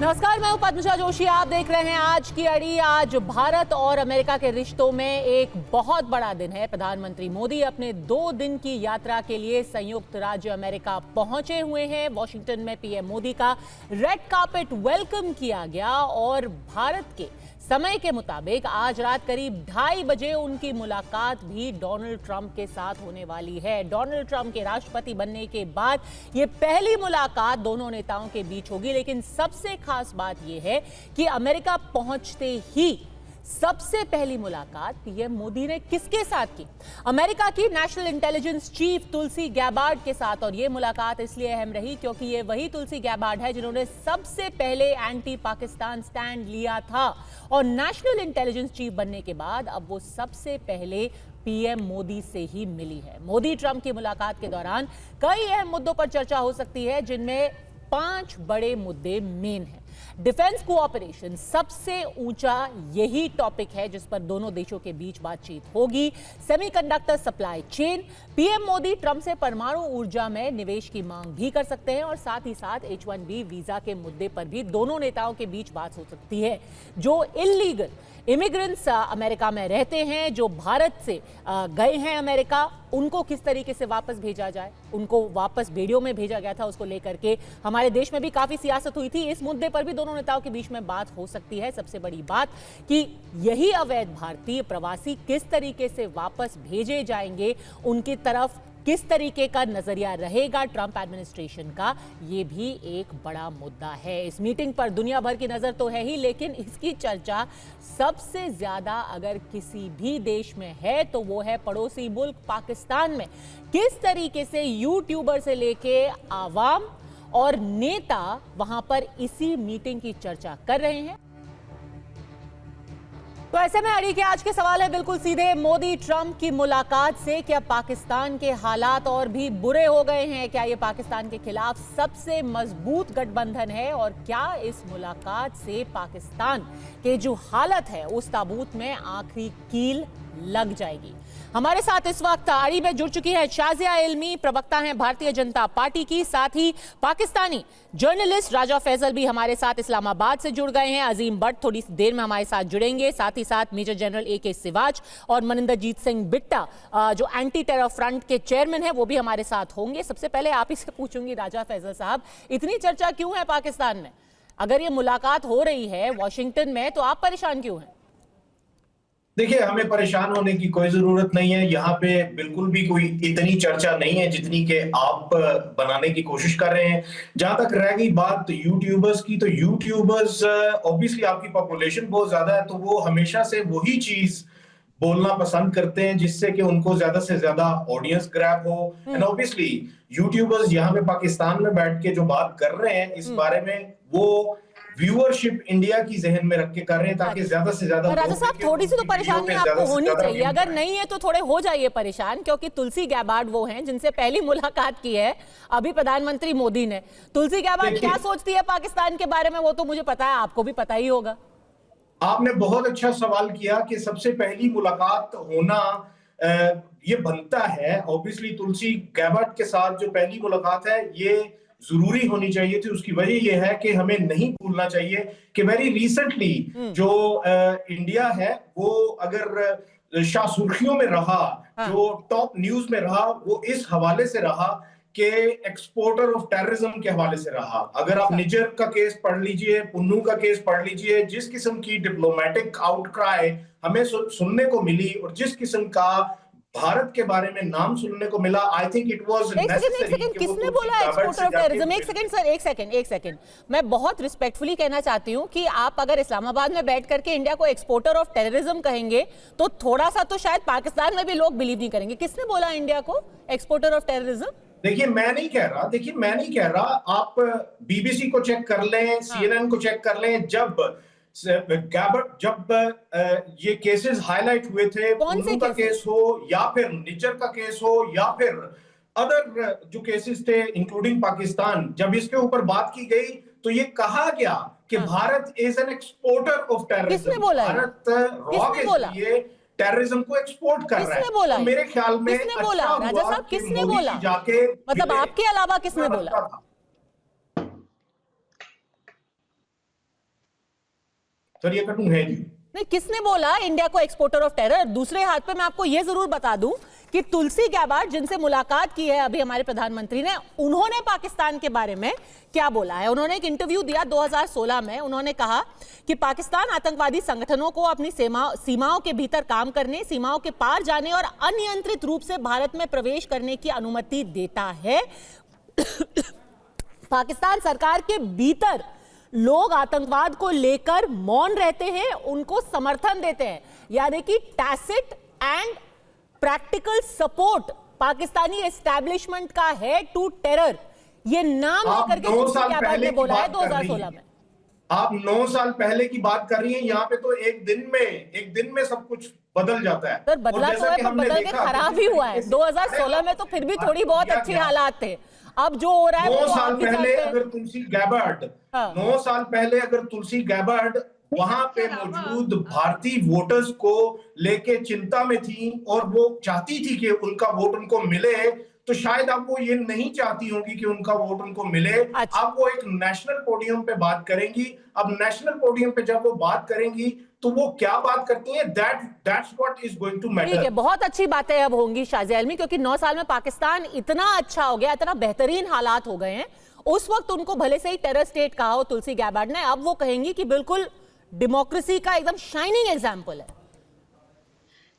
नमस्कार, मैं हूं पद्मजा जोशी। आप देख रहे हैं आज की अड़ी। आज भारत और अमेरिका के रिश्तों में एक बहुत बड़ा दिन है। प्रधानमंत्री मोदी अपने 2 दिन की यात्रा के लिए संयुक्त राज्य अमेरिका पहुंचे हुए हैं। वॉशिंगटन में पीएम मोदी का रेड कार्पेट वेलकम किया गया और भारत के समय के मुताबिक आज रात करीब 2:30 बजे उनकी मुलाकात भी डोनाल्ड ट्रंप के साथ होने वाली है। डोनाल्ड ट्रंप के राष्ट्रपति बनने के बाद ये पहली मुलाकात दोनों नेताओं के बीच होगी। लेकिन सबसे खास बात यह है कि अमेरिका पहुंचते ही सबसे पहली मुलाकात पीएम मोदी ने किसके साथ की? अमेरिका की नेशनल इंटेलिजेंस चीफ तुलसी गैबार्ड के साथ। और यह मुलाकात इसलिए अहम रही क्योंकि ये वही तुलसी गैबार्ड है जिन्होंने सबसे पहले एंटी पाकिस्तान स्टैंड लिया था और नेशनल इंटेलिजेंस चीफ बनने के बाद अब वो सबसे पहले पीएम मोदी से ही मिली है। मोदी ट्रंप की मुलाकात के दौरान कई अहम मुद्दों पर चर्चा हो सकती है, जिनमें 5 बड़े मुद्दे मेन हैं। डिफेंस कोऑपरेशन सबसे ऊंचा यही टॉपिक है जिस पर दोनों देशों के बीच बातचीत होगी। Semiconductor supply chain, PM Modi Trump से परमाणु ऊर्जा में निवेश की मांग भी कर सकते हैं और साथ ही साथ H-1B वीजा के मुद्दे पर भी दोनों नेताओं के बीच बात हो सकती है। जो इलीगल इमिग्रेंट्स अमेरिका में रहते हैं, जो भारत से गए हैं अमेरिका, उनको किस तरीके से वापस भेजा जाए, उनको वापस बेड़ियों में भेजा गया था, उसको लेकर के हमारे देश में भी काफी सियासत हुई थी। इस मुद्दे पर भी दोनों नेताओं के बीच में बात हो सकती है। सबसे बड़ी बात कि यही अवैध भारतीय प्रवासी किस तरीके से वापस भेजे जाएंगे, उनकी तरफ किस तरीके का नजरिया रहेगा ट्रंप एडमिनिस्ट्रेशन का, यह भी एक बड़ा मुद्दा है। इस मीटिंग पर दुनिया भर की नजर तो है ही, लेकिन इसकी चर्चा सबसे ज्यादा अगर किसी भी देश में है तो वो है पड़ोसी मुल्क पाकिस्तान में। किस तरीके से यूट्यूबर से लेके आवाम और नेता वहां पर इसी मीटिंग की चर्चा कर रहे हैं। तो ऐसे में अड़ी के आज के सवाल है बिल्कुल सीधे। मोदी ट्रंप की मुलाकात से क्या पाकिस्तान के हालात और भी बुरे हो गए हैं? क्या ये पाकिस्तान के खिलाफ सबसे मजबूत गठबंधन है? और क्या इस मुलाकात से पाकिस्तान के जो हालत है उस ताबूत में आखिरी कील लग जाएगी? हमारे साथ इस वक्त आड़ी में जुड़ चुकी है शाजिया इल्मी, प्रवक्ता हैं भारतीय जनता पार्टी की। साथ ही पाकिस्तानी जर्नलिस्ट राजा फैजल भी हमारे साथ इस्लामाबाद से जुड़ गए हैं। अजीम भट्ट थोड़ी सी देर में हमारे साथ जुड़ेंगे। साथ ही साथ मेजर जनरल AK सिवाच और मनिंदरजीत सिंह बिट्टा जो एंटी टेरर फ्रंट के चेयरमैन हैं, वो भी हमारे साथ होंगे। सबसे पहले आप ही से पूछूंगी राजा फैजल साहब, इतनी चर्चा क्यों है पाकिस्तान में? अगर ये मुलाकात हो रही है वॉशिंगटन में तो आप परेशान क्यों हैं? देखिए, हमें परेशान होने की कोई जरूरत नहीं है। यहाँ पे बिल्कुल भी कोई इतनी चर्चा नहीं है जितनी के आप बनाने की कोशिश कर रहे हैं। जहां तक रह गई बात यूट्यूबर्स की, तो यूट्यूबर्स ऑब्वियसली आपकी पॉपुलेशन बहुत ज्यादा है, तो वो हमेशा से वही चीज बोलना पसंद करते हैं जिससे कि उनको ज्यादा से ज्यादा ऑडियंस ग्रैब हो। एंड ऑब्वियसली यूट्यूबर्स यहाँ पे पाकिस्तान में बैठ के जो बात कर रहे हैं इस बारे में, वो व्यूअरशिप इंडिया की जहन में रख के कर रहे हैं ताकि ज्यादा से ज्यादा। राजा साहब, थोड़ी सी तो परेशानी आपको होनी चाहिए, अगर नहीं है तो थोड़े हो जाइए परेशान, क्योंकि तुलसी गैबार्ड वो हैं जिनसे पहली मुलाकात की है अभी प्रधानमंत्री मोदी ने। तुलसी गैबार्ड क्या सोचती है पाकिस्तान के बारे में वो तो मुझे पता है, आपको भी पता ही होगा। आपने बहुत अच्छा सवाल किया कि सबसे पहली मुलाकात होना ये बनता है। ऑब्वियसली तुलसी गैबार्ड के साथ जो पहली मुलाकात है ये जरूरी होनी चाहिए थी। उसकी वजह यह है कि हमें नहीं भूलना चाहिए कि वेरी रिसेंटली जो इंडिया है वो अगर शाह सुर्खियों में रहा, जो टॉप न्यूज में रहा, वो इस हवाले से रहा कि एक्सपोर्टर ऑफ टेररिज्म के हवाले से रहा। अगर आप निजर का केस पढ़ लीजिए, पुन्नू का केस पढ़ लीजिए, जिस किस्म की डिप्लोमेटिक आउटक्राई हमें सुनने को मिली और जिस किस्म का भारत के बारे में नाम सुनने को मिला, I think it was necessary. किसने बोला एक्सपोर्टर ऑफ टेररिज्म? एक सेकंड मैं बहुत रिस्पेक्टफुली कहना चाहती हूँ कि आप अगर इस्लामाबाद में बैठ करके इंडिया को एक्सपोर्टर ऑफ टेररिज्म कहेंगे तो थोड़ा सा तो शायद पाकिस्तान में भी लोग बिलीव नहीं करेंगे। किसने बोला इंडिया को एक्सपोर्टर ऑफ टेररिज्म? देखिए, मैं नहीं कह रहा। आप BBC को चेक कर लें, CNN को चेक कर लें। जब ये केसेस हाईलाइट हुए थे, पुन्नू का केस हो या फिर निज्जर का केस हो या फिर अदर जो केसेस थे इंक्लूडिंग पाकिस्तान, जब इसके ऊपर बात की गई तो ये कहा गया कि Bharat is an exporter of terrorism. Bharat raw के जरिए टेररिज्म को एक्सपोर्ट कर रहा है। किसने बोला? तो मेरे ख्याल में किसने बोला राजा साहब? किसने बोला? जाके मतलब आपके अलावा किसने बोला? सर ये कटू है जी। नहीं, किसने बोला इंडिया को एक्सपोर्टर ऑफ टेरर? दूसरे हाथ पे मैं आपको यह जरूर बता दूं कि तुलसी गैबार्ड, जिनसे मुलाकात की है अभी हमारे प्रधानमंत्री ने, उन्होंने पाकिस्तान के बारे में क्या बोला है? उन्होंने एक इंटरव्यू दिया 2016 में। उन्होंने कहा कि पाकिस्तान आतंकवादी संगठनों को अपनी सीमाओं के भीतर काम करने, सीमाओं के पार जाने और अनियंत्रित रूप से भारत में प्रवेश करने की अनुमति देता है। पाकिस्तान सरकार के भीतर लोग आतंकवाद को लेकर मौन रहते हैं, उनको समर्थन देते हैं, यानी कि tacit and practical support Pakistani establishment का है टू टेरर। ये नाम लेकर के तुलसी गैबार्ड ने बोला है 2016 में। आप 9 साल पहले की बात कर रही हैं। यहाँ पे तो एक दिन में सब कुछ बदल जाता है। सर बदला तो है, पर बदल के खराब ही हुआ है। 2016 में तो फिर भी थोड़ी बहुत अच्छी हालात थे। अब जो हो रहा है 9 साल पहले अगर तुलसी गैबार्ड 9 साल पहले अगर तुलसी गैबार्ड वहां पे मौजूद भारतीय वोटर्स को लेके चिंता में थी और वो चाहती थी कि उनका वोट उनको मिले, तो शायद आप वो ये नहीं चाहती होंगी कि उनका वोट उनको मिले। अच्छा। आप वो एक नेशनल पोडियम पे बात करेंगी। अब नेशनल पोडियम पे जब वो बात करेंगी तो वो क्या बात करती हैं, that's what is going to matter. ठीक है, बहुत अच्छी बातें अब होंगी शाज़िया आलमी, क्योंकि 9 साल में पाकिस्तान इतना अच्छा हो गया, इतना बेहतरीन हालात हो गए हैं। उस वक्त उनको भले से ही टेरर स्टेट कहा हो तुलसी गैबार्ड ने, अब वो कहेंगी कि बिल्कुल डेमोक्रेसी का एकदम शाइनिंग एग्जाम्पल है।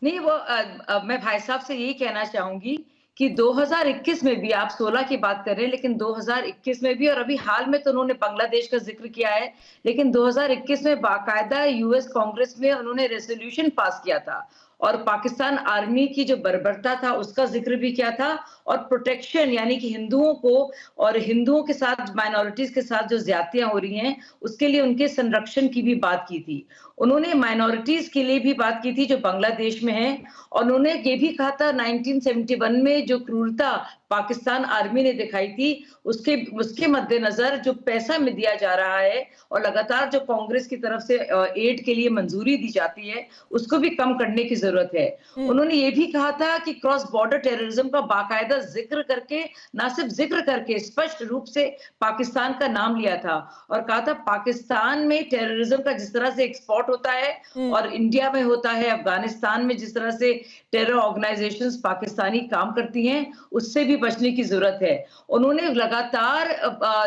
नहीं, वो मैं भाई साहब से यही कहना चाहूंगी कि 2021 में भी, आप 16 की बात कर रहे हैं, लेकिन 2021 में भी, और अभी हाल में तो उन्होंने बांग्लादेश का जिक्र किया है, लेकिन 2021 में बाकायदा यूएस कांग्रेस में उन्होंने रेजोल्यूशन पास किया था और पाकिस्तान आर्मी की जो बर्बरता था उसका जिक्र भी किया था, और प्रोटेक्शन यानी कि हिंदुओं को और हिंदुओं के साथ माइनॉरिटीज के साथ जो ज्यादतियां हो रही हैं उसके लिए उनके संरक्षण की भी बात की थी। उन्होंने माइनॉरिटीज के लिए भी बात की थी जो बांग्लादेश में है, और उन्होंने ये भी कहा था 1971 में जो क्रूरता पाकिस्तान आर्मी ने दिखाई थी उसके मद्देनजर जो पैसा में दिया जा रहा है और लगातार जो कांग्रेस की तरफ से एड के लिए मंजूरी दी जाती है उसको भी कम करने की जरूरत है। उन्होंने ये भी कहा था कि क्रॉस बॉर्डर टेररिज्म का बाकायदा जिक्र करके, ना सिर्फ जिक्र करके, स्पष्ट रूप से पाकिस्तान का नाम लिया था और कहा था पाकिस्तान में टेररिज्म का जिस तरह से एक्सपोर्ट होता है और इंडिया में होता है, अफगानिस्तान में जिस तरह से टेरर ऑर्गेनाइजेशंस पाकिस्तानी काम करती हैं उससे भी बचने की जरूरत है। उन्होंने लगातार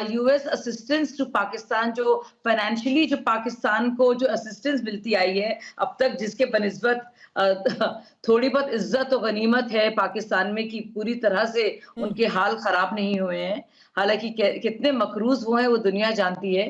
यूएस असिस्टेंस टू पाकिस्तान, जो फाइनेंशियली जो पाकिस्तान को जो असिस्टेंस मिलती आई है अब तक, जिसके बनिस्बत थोड़ी बहुत इज्जत और गनीमत है पाकिस्तान में कि पूरी तरह से उनके हाल खराब नहीं हुए हैं, हालांकि कितने मकरूज हुए हैं वो दुनिया जानती है।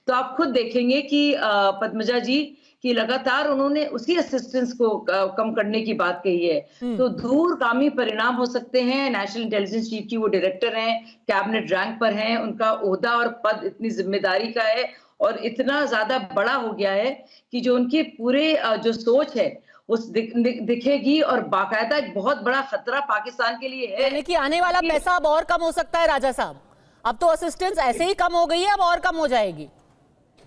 तो आप खुद देखेंगे कि पद्मजा जी कि लगातार उन्होंने उसी असिस्टेंस को कम करने की बात कही है। तो दूरगामी परिणाम हो सकते हैं। नेशनल इंटेलिजेंस चीफ की वो डायरेक्टर हैं, कैबिनेट रैंक पर हैं, उनका ओहदा और पद इतनी जिम्मेदारी का है और इतना ज्यादा बड़ा हो गया है कि जो उनकी पूरे जो सोच है उस दिखेगी और बाकायदा एक बहुत बड़ा खतरा पाकिस्तान के लिए है। यानी कि आने वाला पैसा अब और कम हो सकता है राजा साहब। अब तो असिस्टेंस ऐसे ही कम हो गई है, अब और कम हो जाएगी।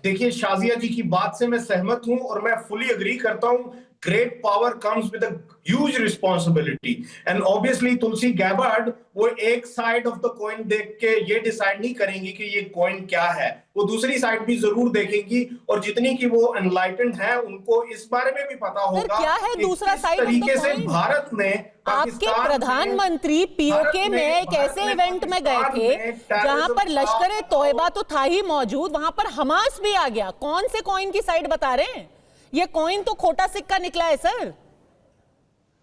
देखिए, शाजिया जी की बात से मैं सहमत हूं और मैं फुली एग्री करता हूं। Great power comes with a huge responsibility and obviously Tulsi Gabbard वो एक साइड ऑफ द कॉइन देख के ये डिसाइड नहीं करेंगी कि ये कॉइन क्या है, वो दूसरी साइड भी जरूर देखेंगी और जितनी की वो एनलाइटेंड है उनको इस बारे में भी पता होगा क्या है दूसरा साइड। तरीके से भारत ने, आपके प्रधानमंत्री पीओके में एक ऐसे इवेंट में गए थे जहां पर लश्कर तोयबा तो था ही मौजूद, वहां पर हमास भी आ गया। कौन से कॉइन की साइड बता रहे हैं? ये कॉइन तो खोटा सिक्का निकला है सर।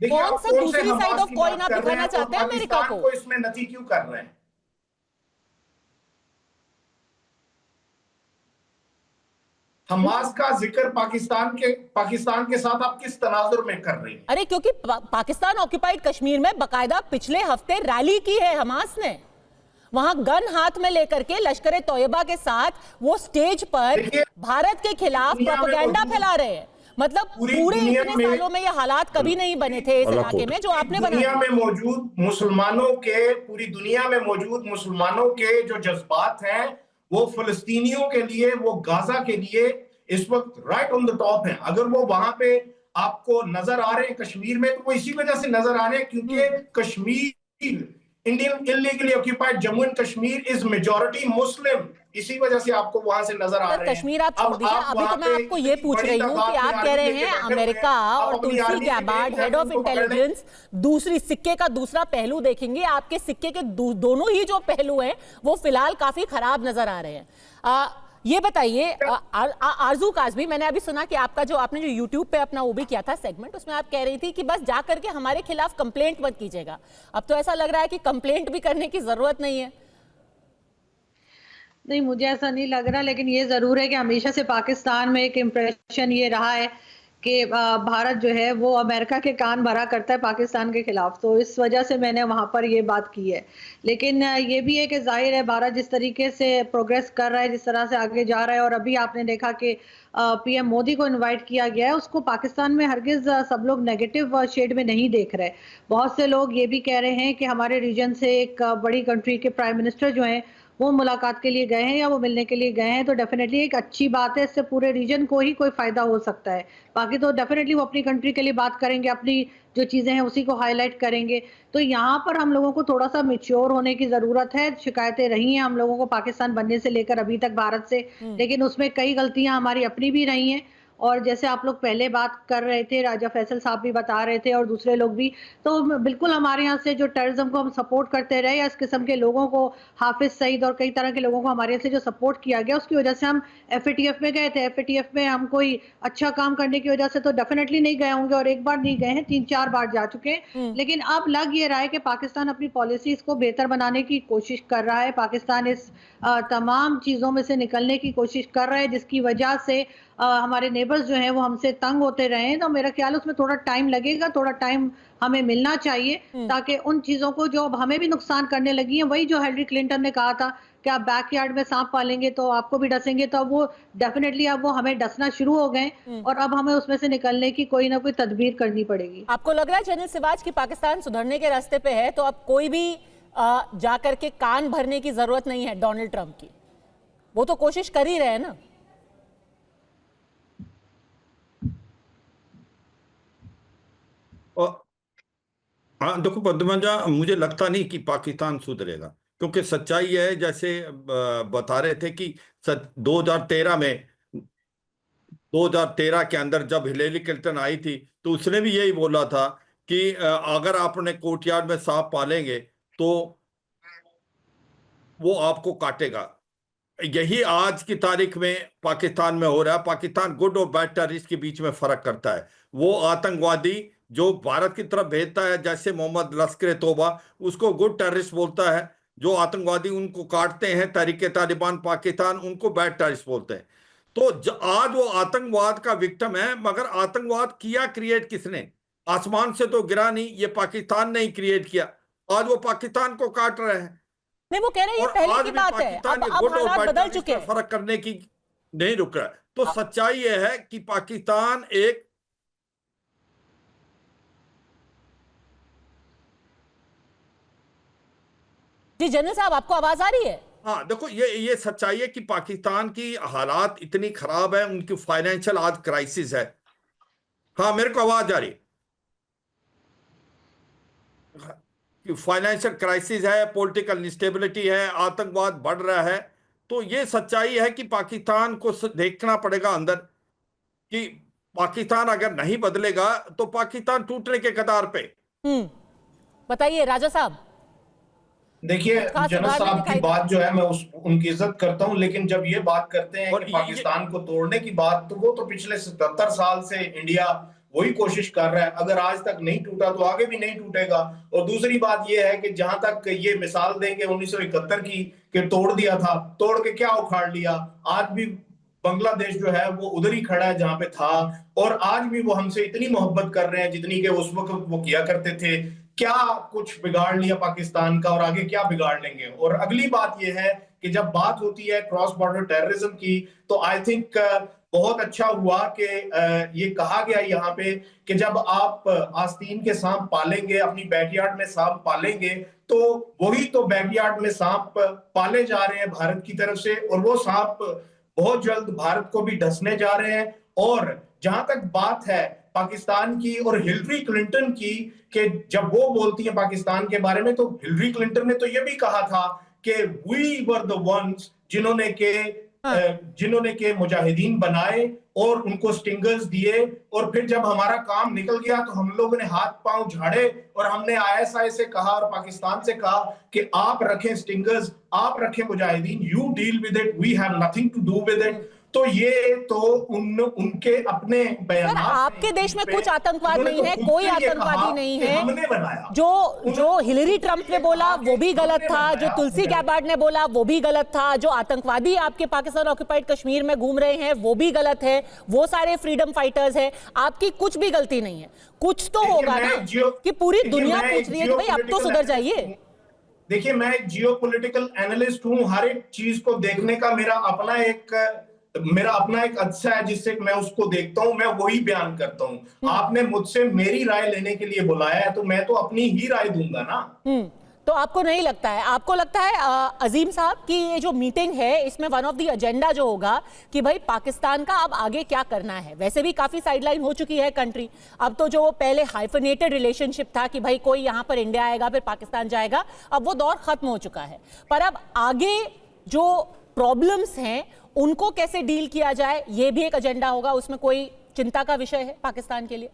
कौन सा दूसरी साइड ऑफ कॉइन आप दिखाना चाहते हैं अमेरिका को? इसमें नती क्यों कर रहे हैं? हमास का जिक्र पाकिस्तान के साथ आप किस तनाजुर में कर रही हैं? अरे क्योंकि पाकिस्तान ऑक्युपाइड कश्मीर में बकायदा पिछले हफ्ते रैली की है हमास ने, वहां गन हाथ में लेकर के लश्कर तोयबा के साथ वो स्टेज पर भारत के खिलाफ प्रोपेगेंडा फैला रहे हैं। मतलब पूरे इतने सालों में ये हालात कभी नहीं बने थे इस इलाके में जो आपने बनाया। दुनिया में मौजूद मुसलमानों के, पूरी दुनिया में मौजूद मुसलमानों के जो जज्बात हैं वो फिलिस्तीनियों के लिए, वो गाजा के लिए इस वक्त राइट ऑन द टॉप है। अगर वो वहां पे आपको नजर आ रहे हैं कश्मीर में, तो वो इसी वजह से नजर आ रहे हैं क्योंकि Kashmir, Indian illegally occupied Jammu and Kashmir is majority Muslim इसी वजह से आपको वहां से नजर आ रहे हैं। कश्मीर आप छोड़ दीजिए, अभी तो मैं आपको ये पूछ रही हूँ कि आप कह रहे हैं अमेरिका और तुलसी गैबार्ड, हेड ऑफ इंटेलिजेंस, दूसरी सिक्के का दूसरा पहलू देखेंगे। आपके सिक्के के दोनों ही जो पहलू हैं वो फिलहाल काफी खराब नजर आ रहे हैं। ये बताइए आरजू काजमी, मैंने अभी सुना कि आपने जो YouTube पे अपना वो भी किया था सेगमेंट, उसमें आप कह रही थी कि बस जा करके हमारे खिलाफ कंप्लेंट मत कीजिएगा। अब तो ऐसा लग रहा है कि कंप्लेंट भी करने की जरूरत नहीं है। नहीं, मुझे ऐसा नहीं लग रहा, लेकिन ये जरूर है कि हमेशा से पाकिस्तान में एक इम्प्रेशन ये रहा है कि भारत जो है वो अमेरिका के कान भरा करता है पाकिस्तान के खिलाफ, तो इस वजह से मैंने वहाँ पर ये बात की है। लेकिन ये भी है कि जाहिर है भारत जिस तरीके से प्रोग्रेस कर रहा है, जिस तरह से आगे जा रहा है, और अभी आपने देखा कि पीएम मोदी को इनवाइट किया गया है, उसको पाकिस्तान में हरगिज सब लोग नेगेटिव शेड में नहीं देख रहे। बहुत से लोग ये भी कह रहे हैं कि हमारे रीजन से एक बड़ी कंट्री के प्राइम मिनिस्टर जो हैं वो मुलाकात के लिए गए हैं या वो मिलने के लिए गए हैं, तो डेफिनेटली एक अच्छी बात है। इससे पूरे रीजन को ही कोई फायदा हो सकता है। बाकी तो डेफिनेटली वो अपनी कंट्री के लिए बात करेंगे, अपनी जो चीजें हैं उसी को हाईलाइट करेंगे। तो यहाँ पर हम लोगों को थोड़ा सा मैच्योर होने की जरूरत है। शिकायतें रही हैं हम लोगों को पाकिस्तान बनने से लेकर अभी तक भारत से, लेकिन उसमें कई गलतियां हमारी अपनी भी रही हैं। और जैसे आप लोग पहले बात कर रहे थे, राजा फैसल साहब भी बता रहे थे और दूसरे लोग भी, तो बिल्कुल हमारे यहाँ से जो टेररिज्म को हम सपोर्ट करते रहे या इस किस्म के लोगों को, हाफिज सईद और कई तरह के लोगों को हमारे यहाँ से जो सपोर्ट किया गया, उसकी वजह से हम FATF में गए थे। FATF में हम कोई अच्छा काम करने की वजह से तो डेफिनेटली नहीं गए होंगे, और एक बार नहीं गए हैं, 3-4 बार जा चुके हैं। लेकिन अब लग ये रहा है कि पाकिस्तान अपनी पॉलिसीज को बेहतर बनाने की कोशिश कर रहा है। पाकिस्तान इस तमाम चीज़ों में से निकलने की कोशिश कर रहा है, जिसकी वजह से हमारे नेबर्स जो हैं वो हमसे तंग होते रहे हैं। तो मेरा ख्याल उसमें थोड़ा टाइम लगेगा, थोड़ा टाइम हमें मिलना चाहिए, ताकि उन चीज़ों को जो अब हमें भी नुकसान करने लगी हैं, वही जो हिलरी क्लिंटन ने कहा था कि आप बैकयार्ड में सांप पालेंगे तो आपको भी डसेंगे, तो अब वो डेफिनेटली अब वो हमें डसना शुरू हो गए, और अब हमें उसमें से निकलने की कोई ना कोई तदबीर करनी पड़ेगी। आपको लग रहा है जनरल सिवाज की पाकिस्तान सुधरने के रास्ते पे है, तो अब कोई भी जाकर के कान भरने की जरूरत नहीं है डोनाल्ड ट्रंप की? वो तो कोशिश कर ही रहे हैं ना। और हाँ देखो पद्मजा, मुझे लगता नहीं कि पाकिस्तान सुधरेगा, क्योंकि सच्चाई है जैसे बता रहे थे कि 2013 के अंदर जब हिलेरी क्लिंटन आई थी तो उसने भी यही बोला था कि अगर आपने कोर्टयार्ड में सांप पालेंगे तो वो आपको काटेगा। यही आज की तारीख में पाकिस्तान में हो रहा है। पाकिस्तान गुड और बैड टेररिस्ट के बीच में फर्क करता है। वो आतंकवादी जो भारत की तरफ भेजता है, जैसे मोहम्मद लश्कर तोबा, उसको गुड टेररिस्ट बोलता है। जो आतंकवादी उनको काटते हैं, तहरीके तालिबान पाकिस्तान, उनको बैड टेररिस्ट बोलते हैं। तो आज वो आतंकवाद का विक्टिम है, मगर आतंकवाद किया क्रिएट किसने? आसमान से तो गिरा नहीं, ये पाकिस्तान ने ही क्रिएट किया। आज वो पाकिस्तान को काट रहे हैं। नहीं, वो कह रहे हैं ये पहले की बात है, अब हालात बदल चुके हैं, फर्क करने की नहीं रुक रहा है। तो सच्चाई यह है कि पाकिस्तान एक जी जनरल साहब, आपको आवाज आ रही है? हाँ देखो, ये सच्चाई है कि पाकिस्तान की हालात इतनी खराब है, उनकी फाइनेंशियल आज क्राइसिस है। हाँ मेरे को आवाज आ रही है। फाइनेंशियल क्राइसिस है, पॉलिटिकल इंस्टेबिलिटी है, आतंकवाद बढ़ रहा है। तो ये सच्चाई है कि पाकिस्तान को देखना पड़ेगा अंदर, कि पाकिस्तान अगर नहीं बदलेगा तो पाकिस्तान टूटने के कगार पे। बताइए राजा साहब। देखिए जनरल साहब की बात जो है मैं उनकी इज्जत करता हूं, लेकिन जब ये बात करते हैं कि पाकिस्तान को तोड़ने की बात, तो वो तो पिछले 77 साल से इंडिया वही कोशिश कर रहा है। अगर आज तक नहीं टूटा तो आगे भी नहीं टूटेगा। और दूसरी बात ये है कि जहां तक ये मिसाल देंगे 1971 की कि तोड़ दिया था, तोड़ के क्या उखाड़ लिया। आज भी बांग्लादेश जो है वो उधर ही खड़ा है जहां पे था, और आज भी वो हमसे इतनी मोहब्बत कर रहे हैं जितनी कि उस वक्त वो किया करते थे। क्या कुछ बिगाड़ लिया पाकिस्तान का, और आगे क्या बिगाड़ लेंगे? और अगली बात यह है कि जब बात होती है क्रॉस बॉर्डर टेररिज्म की, तो आई थिंक बहुत अच्छा हुआ कि ये कहा गया यहाँ पे कि जब आप आस्तीन के सांप पालेंगे, अपनी बैकयार्ड में सांप पालेंगे, तो वही तो बैकयार्ड में सांप पाले जा रहे हैं भारत की तरफ से, और वो सांप बहुत जल्द भारत को भी डसने जा रहे हैं। और जहां तक बात है पाकिस्तान की और हिलरी क्लिंटन की, कि जब वो बोलती है पाकिस्तान के बारे में, तो हिलरी क्लिंटन ने तो ये भी कहा था कि वी वर द वंस जिन्होंने के मुजाहिदीन बनाए और उनको स्टिंगर्स दिए, और फिर जब हमारा काम निकल गया तो हम लोगों ने हाथ पांव झाड़े और हमने आईएसआई से कहा और पाकिस्तान से कहा कि आप रखें स्टिंगर्स, आप रखें मुजाहिदीन, you deal with it, we have nothing to do with it. तो ये तो उनके अपने बयान। आपके देश में कुछ आतंकवाद नहीं है, कोई आतंकवादी नहीं है। हमने बनाया। जो हिलरी ट्रंप ने बोला वो भी गलत था, जो तुलसी गैबार्ड ने बोला वो भी गलत था, जो आतंकवादी आपके पाकिस्तान ऑक्युपाइड कश्मीर में घूम रहे हैं वो भी गलत है, वो सारे फ्रीडम फाइटर्स हैं। आपकी कुछ भी गलती नहीं है। कुछ तो होगा ना कि पूरी दुनिया पूछ रही है कि भाई अब तो सुधर जाइए। देखिए, मैं एक जियोपॉलिटिकल एनालिस्ट हूं। हर एक चीज को देखने का मेरा अपना एक अच्छा है जिससे मैं उसको देखता हूं, मैं वही बयान करता हूं। आपने मुझसे मेरी राय लेने के लिए बुलाया है तो मैं तो अपनी ही राय दूंगा ना। तो आपको नहीं लगता है, आपको लगता है अजीम साहब कि ये जो मीटिंग है इसमें वन ऑफ द एजेंडा जो होगा कि भाई पाकिस्तान का अब आगे क्या करना है? वैसे भी काफी साइडलाइन हो चुकी है कंट्री। अब तो जो पहले हाइफनेटेड रिलेशनशिप था कि भाई कोई यहाँ पर इंडिया आएगा फिर पाकिस्तान जाएगा, अब वो दौर खत्म हो चुका है। पर अब आगे जो प्रॉब्लम्स हैं उनको कैसे डील किया जाए ये भी एक एजेंडा होगा। उसमें कोई चिंता का विषय है पाकिस्तान के लिए?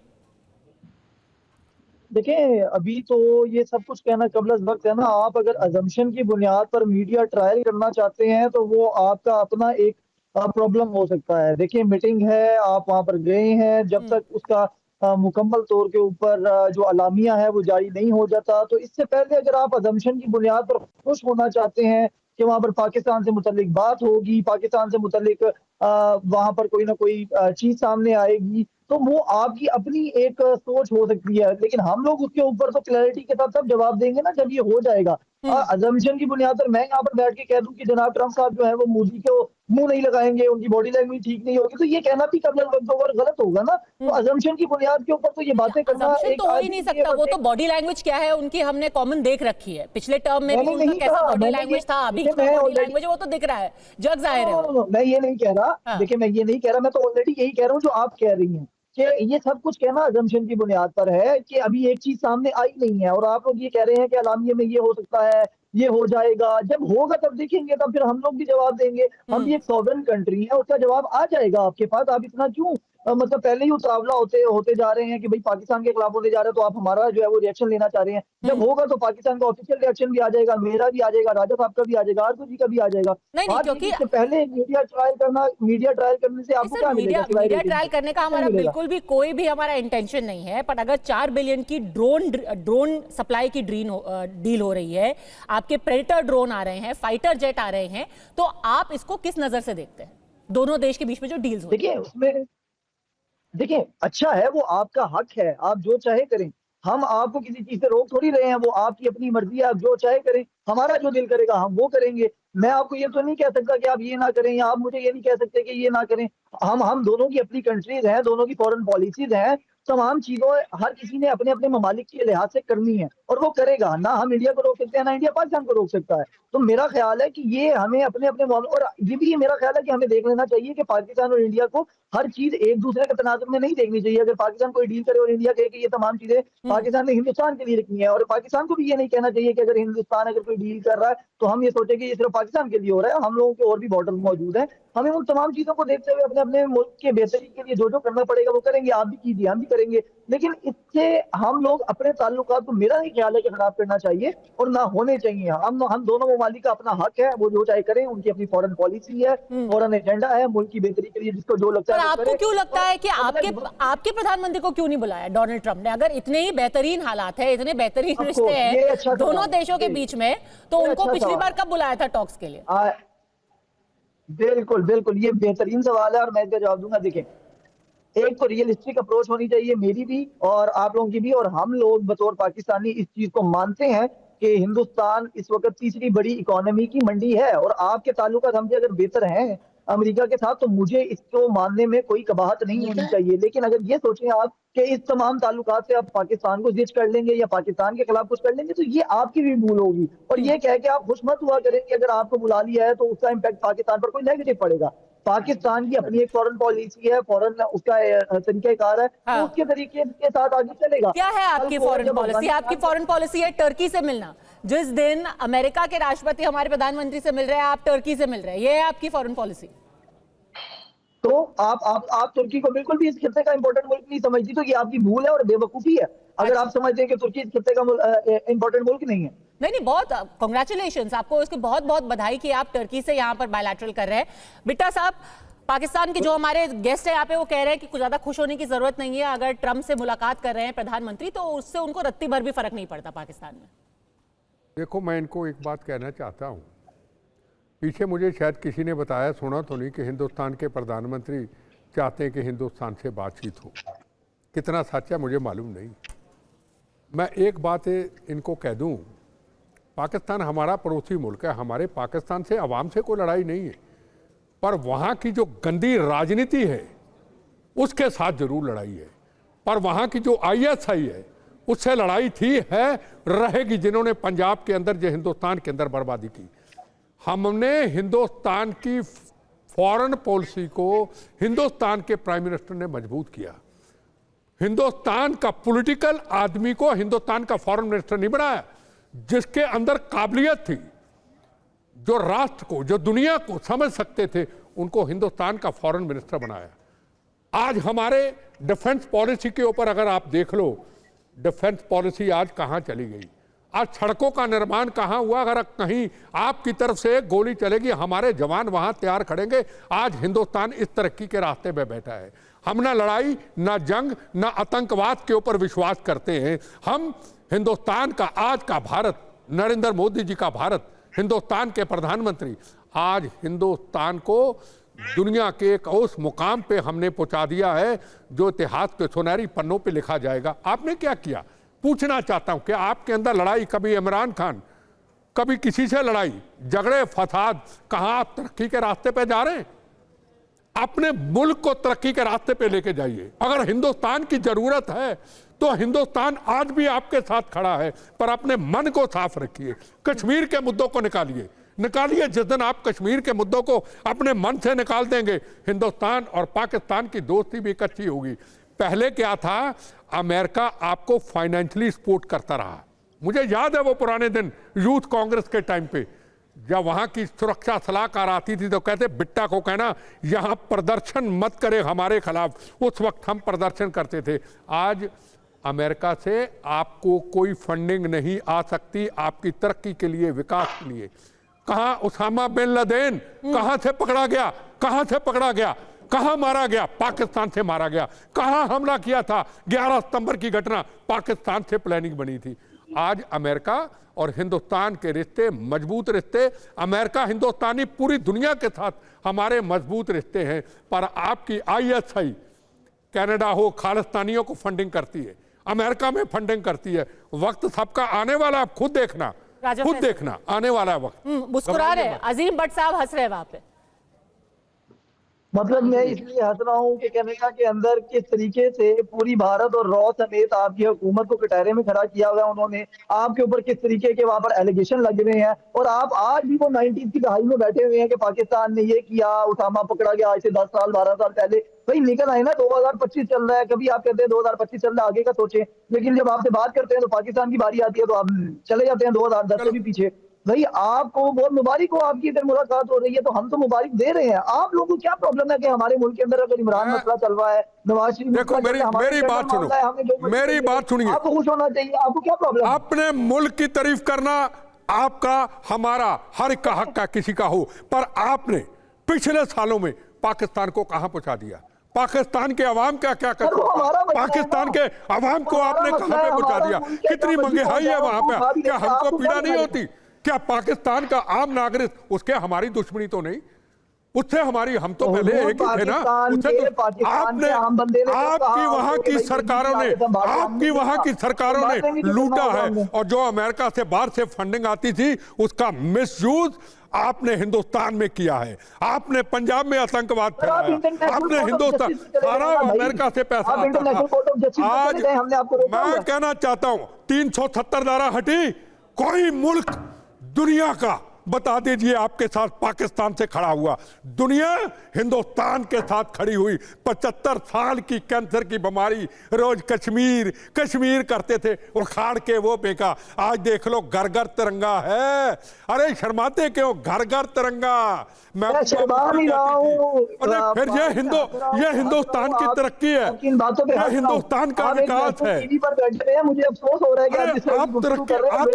देखिए, अभी तो ये सब कुछ कहना कबल वक्त है ना। आप अगर अजम्पशन की बुनियाद पर मीडिया ट्रायल करना चाहते हैं तो वो आपका अपना एक प्रॉब्लम हो सकता है। देखिए, मीटिंग है, आप वहां पर गए हैं, जब तक उसका मुकम्मल तौर के ऊपर जो अलामिया है वो जारी नहीं हो जाता, तो इससे पहले अगर आप अजम्पशन की बुनियाद पर खुश होना चाहते हैं कि वहां पर पाकिस्तान से मुतल्लिक बात होगी, पाकिस्तान से मुतल्लिक वहां पर कोई ना कोई चीज सामने आएगी, तो वो आपकी अपनी एक सोच हो सकती है। लेकिन हम लोग उसके ऊपर तो क्लैरिटी के साथ सब जवाब देंगे ना जब ये हो जाएगा। अजम्पशन की बुनियाद पर मैं यहाँ पर बैठ के कह दूं कि जनाब ट्रंप साहब जो है वो मोदी को मुंह नहीं लगाएंगे, उनकी बॉडी लैंग्वेज ठीक नहीं होगी, तो ये कहना भी कबल वक्त और गलत होगा ना। तो अजम्पशन की बुनियाद के ऊपर तो ये बातें करना तो हो ही नहीं सकता। वो तो बॉडी लैंग्वेज क्या है उनकी हमने कॉमन देख रखी है। पिछले टर्म में भी उनका कैसा बॉडी लैंग्वेज था, अभी बॉडी लैंग्वेज वो तो दिख रहा है, जग जाहिर है। मैं ये नहीं कह रहा, देखिए मैं ये नहीं कह रहा, मैं तो ऑलरेडी यही कह रहा हूँ जो आप कह रही हैं कि ये सब कुछ कहना अजम्पशन की बुनियाद पर है कि अभी एक चीज सामने आई नहीं है और आप लोग ये कह रहे हैं कि अलामिया में ये हो सकता है, ये हो जाएगा। जब होगा तब देखेंगे, तब फिर हम लोग भी जवाब देंगे। हम भी एक सॉवरेन कंट्री है, उसका जवाब आ जाएगा आपके पास। आप इतना क्यों मतलब पहले ही उतावला होते जा रहे हैं कि भाई पाकिस्तान के खिलाफ होने जा रहे हैं तो आप हमारा जो है वो रिएक्शन लेना चाह रहे हैं। जब होगा तो पाकिस्तान का ऑफिशियल रिएक्शन भी आ जाएगा, मेरा भी आ जाएगा, राजा साहब का भी आ जाएगा, आरजू जी का भी आ जाएगा। नहीं, क्योंकि पहले मीडिया ट्रायल करने से आपको क्या मिलेगा? मीडिया ट्रायल करने का हमारा बिल्कुल भी कोई भी हमारा इंटेंशन नहीं है। पर अगर 4 बिलियन की ड्रोन सप्लाई की डील हो रही है, आपके प्रेडेटर ड्रोन आ रहे हैं, फाइटर जेट आ रहे हैं, तो आप इसको किस नजर से देखते हैं? दोनों देश के बीच में जो डील्स हो, देखिए उसमें देखिए अच्छा है, वो आपका हक है, आप जो चाहे करें। हम आपको किसी चीज से रोक थोड़ी रहे हैं, वो आपकी अपनी मर्जी है, आप जो चाहे करें। हमारा जो दिल करेगा हम वो करेंगे। मैं आपको ये तो नहीं कह सकता कि आप ये ना करें, या आप मुझे ये नहीं कह सकते कि ये ना करें। हम दोनों की अपनी कंट्रीज हैं, दोनों की फॉरेन पॉलिसीज हैं। तमाम चीजों हर किसी ने अपने अपने ममालिक के लिहाज से करनी है और वो करेगा ना। हम इंडिया को रोक सकते हैं ना इंडिया पाकिस्तान को रोक सकता है। तो मेरा ख्याल है कि ये हमें अपने अपने और ये भी मेरा ख्याल है कि हमें देख लेना चाहिए कि पाकिस्तान और इंडिया को हर चीज एक दूसरे के तनाजुर में नहीं देखनी चाहिए। अगर पाकिस्तान कोई डील करे और इंडिया कहे कि ये तमाम चीजें पाकिस्तान ने हिंदुस्तान के लिए रखी है, और पाकिस्तान को भी ये नहीं कहना चाहिए कि अगर हिंदुस्तान अगर कोई डील कर रहा है तो हम ये सोचे कि ये सिर्फ पाकिस्तान के लिए हो रहा है। हम लोगों के और भी बॉर्डर मौजूद है। हमें उन तमाम चीजों को देखते हुए अपने अपने मुल्क के बेहतरी के लिए जो जो करना पड़ेगा वो करेंगे। आप भी कीजिए, हम भी करेंगे, लेकिन इससे हम लोग अपने ताल्लुकात को मेरा नहीं ख्याल है कि खराब करना चाहिए और ना होने चाहिए। हम दोनों ममालिक का अपना हक है, वो जो चाहे करें, उनकी अपनी फॉरेन पॉलिसी है, फॉरेन एजेंडा है मुल्क की बेहतरी के लिए, जिसको जो लगता है। आपको क्यों लगता है कि आपके प्रधानमंत्री को क्यों नहीं बुलाया डोनाल्ड ट्रंप ने? अगर इतने ही बेहतरीन हालात है, इतने बेहतरीन रिश्ते हैं दोनों देशों के बीच में, तो उनको पिछली बार कब बुलाया था टॉक्स के लिए? बिल्कुल बिल्कुल, ये बेहतरीन सवाल है और मैं इसका जवाब दूंगा। देखिए, एक तो रियलिस्टिक अप्रोच होनी चाहिए मेरी भी और आप लोगों की भी, और हम लोग बतौर पाकिस्तानी इस चीज को मानते हैं कि हिंदुस्तान इस वक्त तीसरी बड़ी इकोनॉमी की मंडी है और आपके ताल्लुकात हमसे अगर बेहतर हैं अमेरिका के साथ, तो मुझे इसको मानने में कोई कबाहत नहीं होनी चाहिए। लेकिन अगर ये सोचें आप कि इस तमाम ताल्लुकात से आप पाकिस्तान को जिच कर लेंगे या पाकिस्तान के खिलाफ कुछ कर लेंगे, तो ये आपकी भी भूल होगी। और ये कह के आप खुश मत हुआ करेंगे अगर आपको बुला लिया है तो उसका इम्पैक्ट पाकिस्तान पर कोई नेगेटिव पड़ेगा। पाकिस्तान की अपनी एक फॉरेन पॉलिसी है, फॉरेन उसका तरीकाकार है, हाँ। तो उसके तरीके के साथ आगे चलेगा। क्या है आपकी कल को फॉरेन जब पॉलिसी? अफगानिस्तान आपकी फॉरेन पॉलिसी है टर्की से मिलना। जिस दिन अमेरिका के राष्ट्रपति हमारे प्रधानमंत्री से मिल रहे हैं, आप टर्की से मिल रहे हैं, ये है आपकी फॉरेन पॉलिसी? तो आप तुर्की को बिल्कुल भी इस खित्ते का इंपॉर्टेंट मुल्क नहीं समझती, तो ये आपकी भूल है और बेवकूफी है अगर आप समझते हैं कि तुर्की इस खित्ते का इंपॉर्टेंट मुल्क नहीं है। नहीं, बहुत कांग्रेचुलेशंस आपको, इसकी बहुत बहुत बधाई कि आप टर्की से यहाँ पर बायलैटरल कर रहे हैं। बिट्टा साहब, पाकिस्तान के जो हमारे गेस्ट है यहाँ पे, वो कह रहे हैं कि कुछ ज्यादा खुश होने की जरूरत नहीं है। अगर ट्रंप से मुलाकात कर रहे हैं प्रधानमंत्री, तो उससे उनको रत्ती भर भी फर्क नहीं पड़ता पाकिस्तान में। देखो, मैं इनको एक बात कहना चाहता हूँ। पीछे मुझे शायद किसी ने बताया, सुना तो नहीं, कि हिंदुस्तान के प्रधानमंत्री चाहते हैं कि हिंदुस्तान से बातचीत हो। कितना सच है मुझे मालूम नहीं। मैं एक बात इनको कह दूं, पाकिस्तान हमारा पड़ोसी मुल्क है, हमारे पाकिस्तान से अवाम से कोई लड़ाई नहीं है, पर वहाँ की जो गंदी राजनीति है उसके साथ जरूर लड़ाई है। पर वहाँ की जो ISI है उससे लड़ाई थी, है, रहेगी, जिन्होंने पंजाब के अंदर, जो हिंदुस्तान के अंदर बर्बादी की। हमने हिंदुस्तान की फॉरेन पॉलिसी को हिंदुस्तान के प्राइम मिनिस्टर ने मजबूत किया। हिंदुस्तान का पॉलिटिकल आदमी को हिंदुस्तान का फॉरेन मिनिस्टर नहीं बनाया, जिसके अंदर काबिलियत थी, जो राष्ट्र को, जो दुनिया को समझ सकते थे, उनको हिंदुस्तान का फॉरेन मिनिस्टर बनाया। आज हमारे डिफेंस पॉलिसी के ऊपर अगर आप देख लो, डिफेंस पॉलिसी आज कहां चली गई। आज सड़कों का निर्माण कहां हुआ? अगर कहीं आपकी तरफ से गोली चलेगी, हमारे जवान वहां तैयार खड़ेंगे। आज हिंदुस्तान इस तरक्की के रास्ते पे बैठा है। हम ना लड़ाई, ना जंग, ना आतंकवाद के ऊपर विश्वास करते हैं। हम हिंदुस्तान का, आज का भारत, नरेंद्र मोदी जी का भारत, हिंदुस्तान के प्रधानमंत्री आज हिंदुस्तान को दुनिया के एक उस मुकाम पे हमने पहुंचा दिया है जो इतिहास के सुनहरी पन्नों पे लिखा जाएगा। आपने क्या किया? पूछना चाहता हूं कि आपके अंदर लड़ाई, कभी इमरान खान, कभी किसी से लड़ाई, झगड़े, फसाद, कहां आप तरक्की के रास्ते पे जा रहे हैं? अपने मुल्क को तरक्की के रास्ते पे लेके जाइए। अगर हिंदुस्तान की जरूरत है तो हिंदुस्तान आज भी आपके साथ खड़ा है, पर अपने मन को साफ रखिए। कश्मीर के मुद्दों को निकालिए। जिस दिन आप कश्मीर के मुद्दों को अपने मन से निकाल देंगे, हिंदुस्तान और पाकिस्तान की दोस्ती भी इकट्ठी होगी। पहले क्या था, अमेरिका आपको फाइनेंशियली सपोर्ट करता रहा। मुझे याद है वो पुराने दिन, यूथ कांग्रेस के टाइम पे, जब वहां की सुरक्षा सलाहकार आती थी तो कहते, बिट्टा को कहना यहां प्रदर्शन मत करे हमारे खिलाफ। उस वक्त हम प्रदर्शन करते थे। आज अमेरिका से आपको कोई फंडिंग नहीं आ सकती आपकी तरक्की के लिए, विकास के लिए। कहां उसामा बिन लादेन कहां से पकड़ा गया? कहां से पकड़ा गया? कहां मारा गया? पाकिस्तान से मारा गया। कहां हमला किया था? 11 सितंबर की घटना, पाकिस्तान से प्लानिंग बनी थी। आज अमेरिका और हिंदुस्तान के रिश्ते मजबूत रिश्ते, अमेरिका हिंदुस्तानी पूरी दुनिया के साथ हमारे मजबूत रिश्ते हैं। पर आपकी ISI, कनाडा हो, खालिस्तानियों को फंडिंग करती है, अमेरिका में फंडिंग करती है। वक्त सबका आने वाला, आप खुद देखना, खुद देखना, आने वाला वक्त। मुस्कुरा रहे अजीम भट्ट साहब, हंस रहे वहां पे। मतलब मैं इसलिए हंस रहा हूँ कि कनाडा के अंदर किस तरीके से पूरी भारत और रॉ समेत आपकी हुकूमत को कटहरे में खड़ा किया हुआ है उन्होंने। आपके ऊपर किस तरीके के वहां पर एलिगेशन लग रहे हैं, और आप आज भी वो 90s की दहाई में बैठे हुए हैं कि पाकिस्तान ने ये किया, उसामा पकड़ा गया आज से 10 साल 12 साल पहले। भाई निकल आए ना, 2025 चल रहा है। कभी आप कहते हैं 2025 चल रहा है, आगे का सोचें। लेकिन जब आपसे बात करते हैं तो पाकिस्तान की बारी आती है तो आप चले जाते हैं 2010 से भी पीछे। भाई आपको बहुत मुबारक हो, आपकी इधर मुलाकात हो रही है तो हम तो मुबारक दे रहे हैं। आप लोगों को क्या प्रॉब्लम है कि हमारे मुल्क के अंदर अगर इमरान मसला चल रहा है, नवाज शरीफ, देखो मेरी बात सुनो, मेरी बात सुनिए। आपको खुश होना चाहिए, आपको क्या प्रॉब्लम है? अपने मुल्क की तारीफ करना आपका, हमारा, हर एक का हक का, किसी का हो, पर आपने पिछले सालों में पाकिस्तान को कहां पहुंचा दिया? पाकिस्तान के अवाम का क्या कर, पाकिस्तान के अवाम को आपने कहां पे पहुंचा दिया? कितनी महंगाई है वहां पे, क्या हमको पीड़ा नहीं होती? क्या पाकिस्तान का आम नागरिक, उसके हमारी दुश्मनी तो नहीं, उससे हमारी, हम तो पहले एक ही थे ना। उससे तो आपने, आपकी वहां की सरकारों ने, आपकी वहां की सरकारों ने लूटा है। और जो अमेरिका से बाहर से फंडिंग आती थी उसका मिसयूज आपने हिंदुस्तान में किया है। आपने पंजाब में आतंकवाद फैलाया, आपने हिंदुस्तान, सारा अमेरिका से पैसा आता था। आज मैं कहना चाहता हूं 370 धारा हटी, कोई मुल्क दुनिया का बता दीजिए आपके साथ पाकिस्तान से खड़ा हुआ। दुनिया हिंदुस्तान के साथ खड़ी हुई। 75 साल की कैंसर की बीमारी, रोज कश्मीर कश्मीर करते थे, उखाड़ के वो फेंका। आज देख लो घर घर तिरंगा है। अरे शर्माते क्यों? घर घर तिरंगा। मैं शर्मा नहीं रहा हूँ। फिर ये हिंदुस्तान की तरक्की है, ये हिंदुस्तान का विकास है। टीवी पर बैठे हैं, मुझे अफसोस हो रहा है कि आप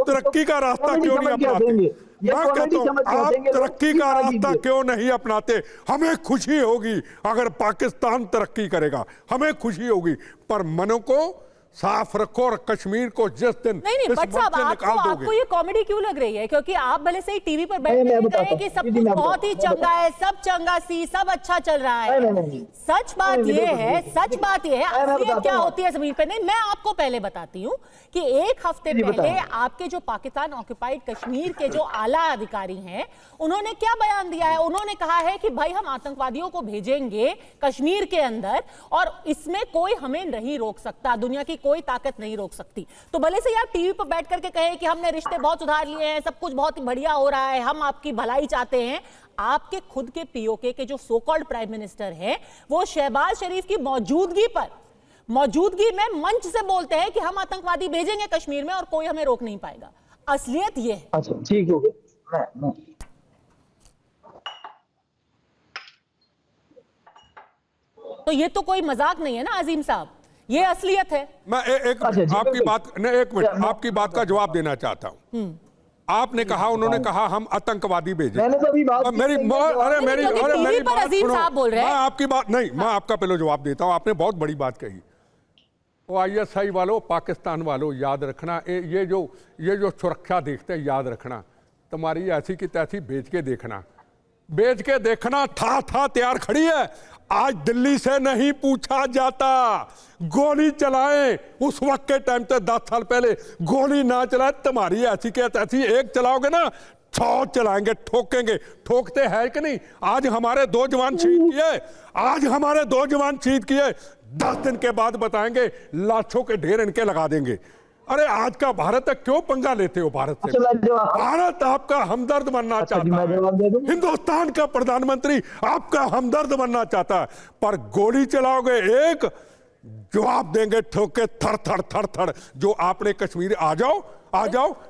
तरक्की का रास्ता क्यों नहीं अपनाते? मैं कहता हूं आप तरक्की का रास्ता क्यों नहीं अपनाते? हमें खुशी होगी अगर पाकिस्तान तरक्की करेगा, हमें खुशी होगी, पर मनों को साफ रखो और कश्मीर को जिस दिन नहीं भट्ट साहब, आपको ये कॉमेडी क्यों लग रही है? क्योंकि आप भले से ही टीवी पर बैठे रहते हैं कि सब कुछ बहुत ही चंगा है, सब चंगा सी, सब अच्छा चल रहा है। सच बात ये है असलियत क्या होती है जमीन पे। नहीं, मैं आपको पहले बताती हूँ कि एक हफ्ते पहले आपके जो पाकिस्तान ऑक्युपाइड कश्मीर के जो आला अधिकारी हैं, उन्होंने क्या बयान दिया है? उन्होंने कहा है कि भाई हम आतंकवादियों को भेजेंगे कश्मीर के अंदर और इसमें कोई हमें नहीं रोक सकता, दुनिया की कोई ताकत नहीं रोक सकती। तो भले से आप टीवी पर बैठ करके कहें कि हमने रिश्ते बहुत सुधार लिए हैं, सब कुछ बहुत ही बढ़िया हो रहा है, हम आपकी भलाई चाहते हैं। आपके खुद के पीओके के जो सो कॉल्ड प्राइम मिनिस्टर हैं, वो शहबाज शरीफ की मौजूदगी में मंच से बोलते हैं कि हम आतंकवादी भेजेंगे कश्मीर में और कोई हमें रोक नहीं पाएगा। असलियत ये है। अच्छा ठीक हो गया। तो ये तो कोई मजाक नहीं है ना अजीम साहब, ये असलियत है। मैं आपकी बात का जवाब देना चाहता हूं। आपने कहा, उन्होंने कहा हम आतंकवादी भेजे। मैंने तो अभी बात मेरी बात अजीम साहब बोल रहे हैं। मैं आपकी बात नहीं, मैं आपका पहले जवाब देता हूं। आपने बहुत बड़ी बात कही। वो ISI वालों, पाकिस्तान वालों, याद रखना, ये जो सुरक्षा देखते हैं, याद रखना, तुम्हारी ऐसी की तैसी बेच के देखना था तैयार खड़ी है। आज दिल्ली से नहीं पूछा जाता, गोली चलाएं। उस वक्त के टाइम पे 10 साल पहले गोली ना चलाए, तुम्हारी ऐसी के तैसी एक चलाओगे ना, 100 चलाएंगे, ठोकेंगे। ठोकते हैं कि नहीं? आज हमारे 2 जवान शहीद किए, 10 दिन के बाद बताएंगे, लाशों के ढेर इनके लगा देंगे। अरे आज का भारत है, क्यों पंगा लेते हो भारत से? भारत आपका हमदर्द बनना चाहता है, हिंदुस्तान का प्रधानमंत्री आपका हमदर्द बनना चाहता है, पर गोली चलाओगे एक, जवाब देंगे ठोके थर थर। जो आपने कश्मीर आ जाओ।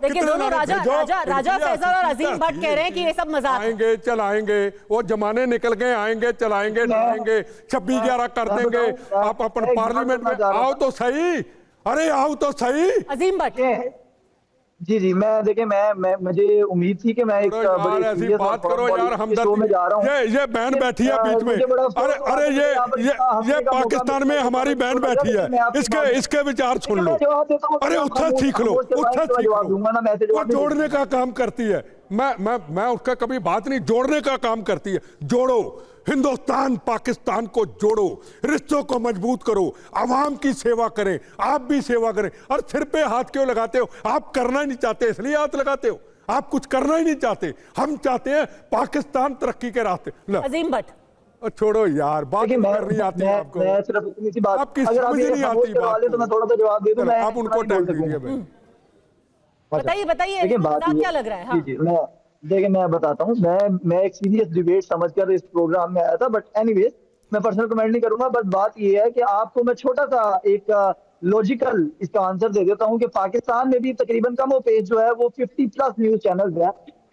देखिए दोनों राजा फैसल और अजीम भट्ट कह रहे हैं कि ये सब मजाक आएंगे चलाएंगे, वो जमाने निकल गए, आएंगे चलाएंगे 26/11 कर देंगे। आप अपन पार्लियामेंट में आओ तो सही, अरे आओ तो सही। अजीम भट्ट जी मैं मुझे उम्मीद थी कि मैं एक बड़ी ऐसी बात करो यार, हमदर्द में जा रहा हूँ। ये बहन बैठी है बीच में। अरे ये पाकिस्तान में हमारी बहन बैठी है, इसके विचार सुन लो। अरे उससे सीख लो, वो जोड़ने का काम करती है। मैं उसका कभी बात नहीं, जोड़ने का काम करती है। जोड़ो, हिंदुस्तान पाकिस्तान को जोड़ो, रिश्तों को मजबूत करो, आवाम की सेवा करें, आप भी सेवा करें। और सिर पे हाथ क्यों लगाते हो? आप करना ही नहीं चाहते इसलिए हाथ लगाते हो। आप कुछ करना ही नहीं चाहते। हम चाहते हैं पाकिस्तान तरक्की के रास्ते। अजीम भट्ट छोड़ो यार, बात करनी आती है आपको, मैं सिर्फ इतनी सी बात, आपकी समझ नहीं आती बात। तो मैं थोड़ा सा जवाब दे दूं। आप उनको टाइम दीजिए। बताइए क्या लग रहा है? हाँ। देखिए मैं बताता हूँ, मैं एक सीरियस डिबेट समझकर इस प्रोग्राम में आया था, बट एनीवेज मैं पर्सनल कमेंट नहीं करूंगा। बट बात ये है कि आपको मैं छोटा सा एक लॉजिकल इसका आंसर दे देता हूँ कि पाकिस्तान में भी तकरीबन कम पेज जो है वो 50+ न्यूज चैनल है,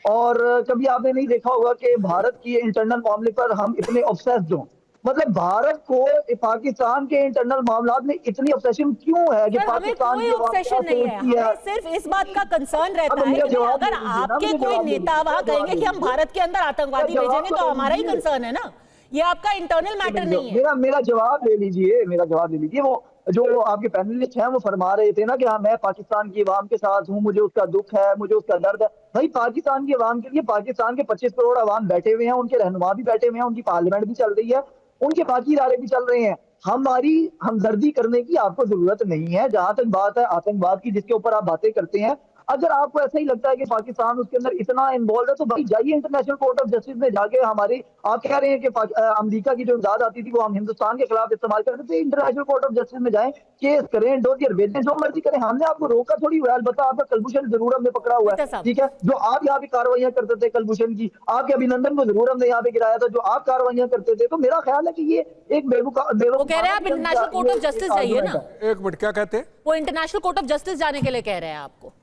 और कभी आपने नहीं देखा होगा कि भारत की इंटरनल मामले पर हम इतने ऑब्सेस्ड हों। मतलब भारत को पाकिस्तान के इंटरनल मामलात में इतनी ऑब्सेशन क्यों है कि पाकिस्तान कोई ऑब्सेशन नहीं है, हमें सिर्फ इस बात का कंसर्न रहता है कि अगर आपके कोई नेता वहां कहेंगे कि हम भारत के अंदर आतंकवादी भेजेंगे तो हमारा ही कंसर्न है ना, ये आपका इंटरनल मैटर नहीं है। मेरा जवाब ले लीजिए। वो जो आपके पैनलिस्ट हैं वो फरमा रहे थे ना कि हाँ मैं पाकिस्तान की आवाम के साथ हूँ, मुझे उसका दुख है, मुझे उसका दर्द है। भाई पाकिस्तान की आवाम के लिए पाकिस्तान के 25 करोड़ आवाम बैठे हुए हैं, उनके रहनुमा भी बैठे हुए हैं, उनकी पार्लियामेंट भी चल रही है, उनके बाकी इदारे भी चल रहे हैं। हमारी हमदर्दी करने की आपको जरूरत नहीं है। जहां तक बात है आतंकवाद की, जिसके ऊपर आप बातें करते हैं, अगर आपको ऐसा ही लगता है कि पाकिस्तान उसके अंदर इतना इन्वॉल्व है तो भाई जाइए इंटरनेशनल कोर्ट ऑफ जस्टिस में जाके हमारी, आप कह रहे हैं कि अमेरिका की जो इमदाद आती थी वो हम हिंदुस्तान के खिलाफ इस्तेमाल करते थे, इंटरनेशनल कोर्ट ऑफ जस्टिस में जाएं, केस करें, डोजियर भेजें, जो मर्जी करें, हमने आपको रोका थोड़ी हुआ है। अलबत्ता आपका कलभूषण जरूर हमने पकड़ा हुआ है, ठीक है, जो आप यहाँ पे कार्रवाइयां करते थे कलभूषण की, आपके अभिनंदन को जरूर हमने यहाँ पे गिराया था, जो आप कार्रवाइयां करते थे। तो मेरा ख्याल है कि ये एक वो कह रहे हैं आप इंटरनेशनल कोर्ट ऑफ जस्टिस जाइए ना। एक मिनट, क्या कहते हैं? वो इंटरनेशनल कोर्ट ऑफ जस्टिस जाने के लिए कह रहे हैं आपको।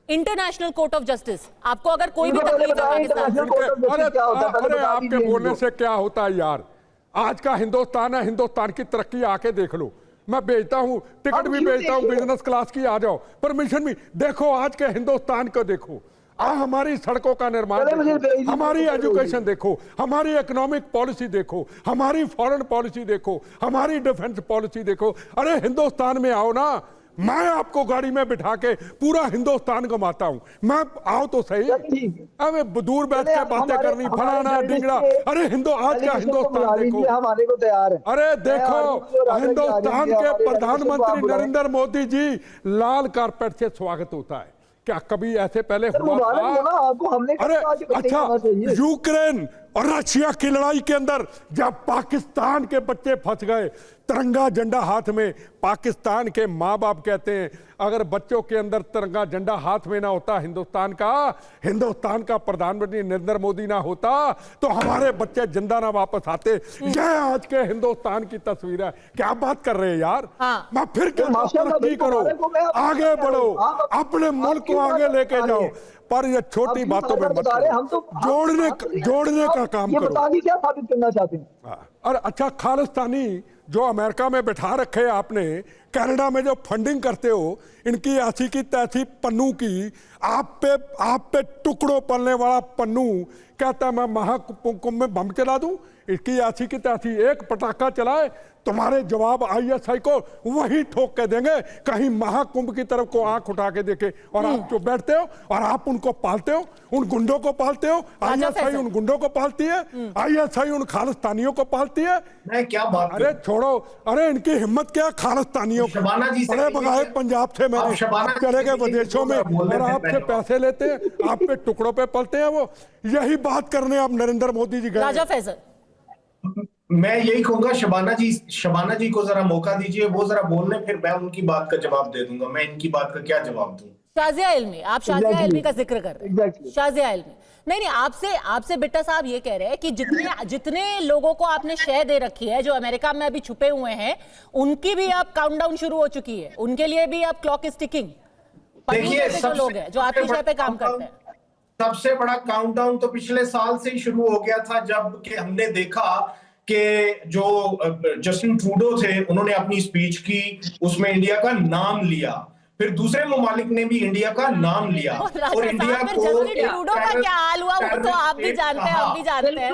इंटरनेशनल कोर्ट ऑफ जस्टिस, आपको अगर कोई भी तकलीफ है पाकिस्तान, अरे आपके बोलने से क्या होता है यार? आज का हिंदुस्तान है, हिंदुस्तान की तरक्की आके देख लो। मैं बेचता हूँ, टिकट भी बेचता हूँ बिजनेस क्लास की, आ जाओ, परमिशन भी देखो। आज के हिंदुस्तान को देखो, हमारी सड़कों का निर्माण देखो, हमारी एजुकेशन देखो, हमारी इकोनॉमिक पॉलिसी देखो, हमारी फॉरेन पॉलिसी देखो, हमारी डिफेंस पॉलिसी देखो। अरे हिंदुस्तान में आओ ना, मैं आपको गाड़ी में बिठा के पूरा हिंदुस्तान घुमाता हूं। मैं आओ तो सही, हमें दूर बैठ के बातें करनी, फलाना ढिंगड़ा। अरे आज का हिंदुस्तान देखो, हमारे को तैयार है। अरे देखो, हिंदुस्तान के प्रधानमंत्री नरेंद्र मोदी जी लाल कारपेट से स्वागत होता है। क्या कभी ऐसे पहले हुआ था? अरे अच्छा, यूक्रेन और रशिया की लड़ाई के अंदर जब पाकिस्तान के बच्चे फंस गए, तिरंगा झंडा हाथ में, पाकिस्तान के माँ बाप कहते हैं अगर बच्चों के अंदर तिरंगा झंडा हाथ में ना होता हिंदुस्तान का प्रधानमंत्री नरेंद्र मोदी ना होता तो हमारे बच्चे जिंदा ना वापस आते। यह आज के हिंदुस्तान की तस्वीर है। क्या बात कर रहे हैं यार? मैं फिर तरक्की करो, आगे बढ़ो, अपने मुल्क को आगे लेके जाओ, पर ये छोटी बातों में मत करो, जोड़ने का काम करो। क्या साबित करना चाहते हैं? और अच्छा, खालिस्तानी जो अमेरिका में बैठा रखे हैं आपने, कनाडा में जो फंडिंग करते हो, इनकी ऐसी की तैसी पन्नू की, आप पे टुकड़ों पलने वाला पन्नू कहता मैं महाकुंभ में बम चला दूं। इसकी ऐसी की तैसी एक पटाखा चलाए, तुम्हारे जवाब ISI को वही ठोक के देंगे। कहीं महाकुंभ की तरफ को आंख उठा के देखे और आप चुप बैठते हो और आप उनको पालते हो, उन गुंडों को पालते हो। ISI उन गुंडों को पालती है, ISI उन खालिस्तानियों को पालती है। मैं क्या बात, अरे छोड़ो, अरे इनकी हिम्मत क्या खालिस्तानियों को, बड़े बगाए पंजाब से मैंने चले गए विदेशों में और आपसे पैसे लेते हैं, आप पे टुकड़ों पे पलते हैं। वो यही बात करने अब नरेंद्र मोदी जी गए। राजा फैसल, मैं यही कहूंगा शबाना जी को जरा मौका दीजिए, वो जरा बोलने, फिर मैं उनकी बात का जवाब दे दूंगा। मैं इनकी बात का क्या जवाब दूं? शाजिया इल्मी, आप शाजिया इल्मी का जिक्र कर रहे हैं। शाजिया इल्मी, नहीं, आपसे बिट्टा साहब ये कह रहे हैं कि जितने लोगों को आपने शय दे रखी है, जो अमेरिका में अभी छुपे हुए हैं, उनकी भी अब काउंटडाउन शुरू हो चुकी है, उनके लिए भी अब क्लॉक इज टिकिंग। देखिए, जो लोग हैं जो आपकी शय पे काम करते हैं, सबसे बड़ा काउंटडाउन तो पिछले साल से ही शुरू हो गया था, जब कि हमने देखा कि जो जस्टिन ट्रूडो थे, उन्होंने अपनी स्पीच की, उसमें इंडिया का नाम लिया, फिर दूसरे ममालिक ने भी इंडिया का नाम लिया और इंडिया को ट्रूडो का क्या हाल हुआ वो तो आप भी जानते हैं, हम भी जानते हैं।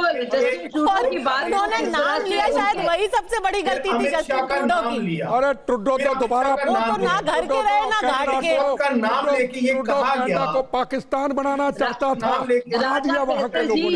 उन्होंने नाम लिया, शायद वही सबसे बड़ी गलती थी जस्टिन ट्रूडो की। अरे ट्रूडो तो दोबारा वो तो ना घर के रहे ना घाट के, नाम लेके ये कहा गया को पाकिस्तान बनाना चाहता था।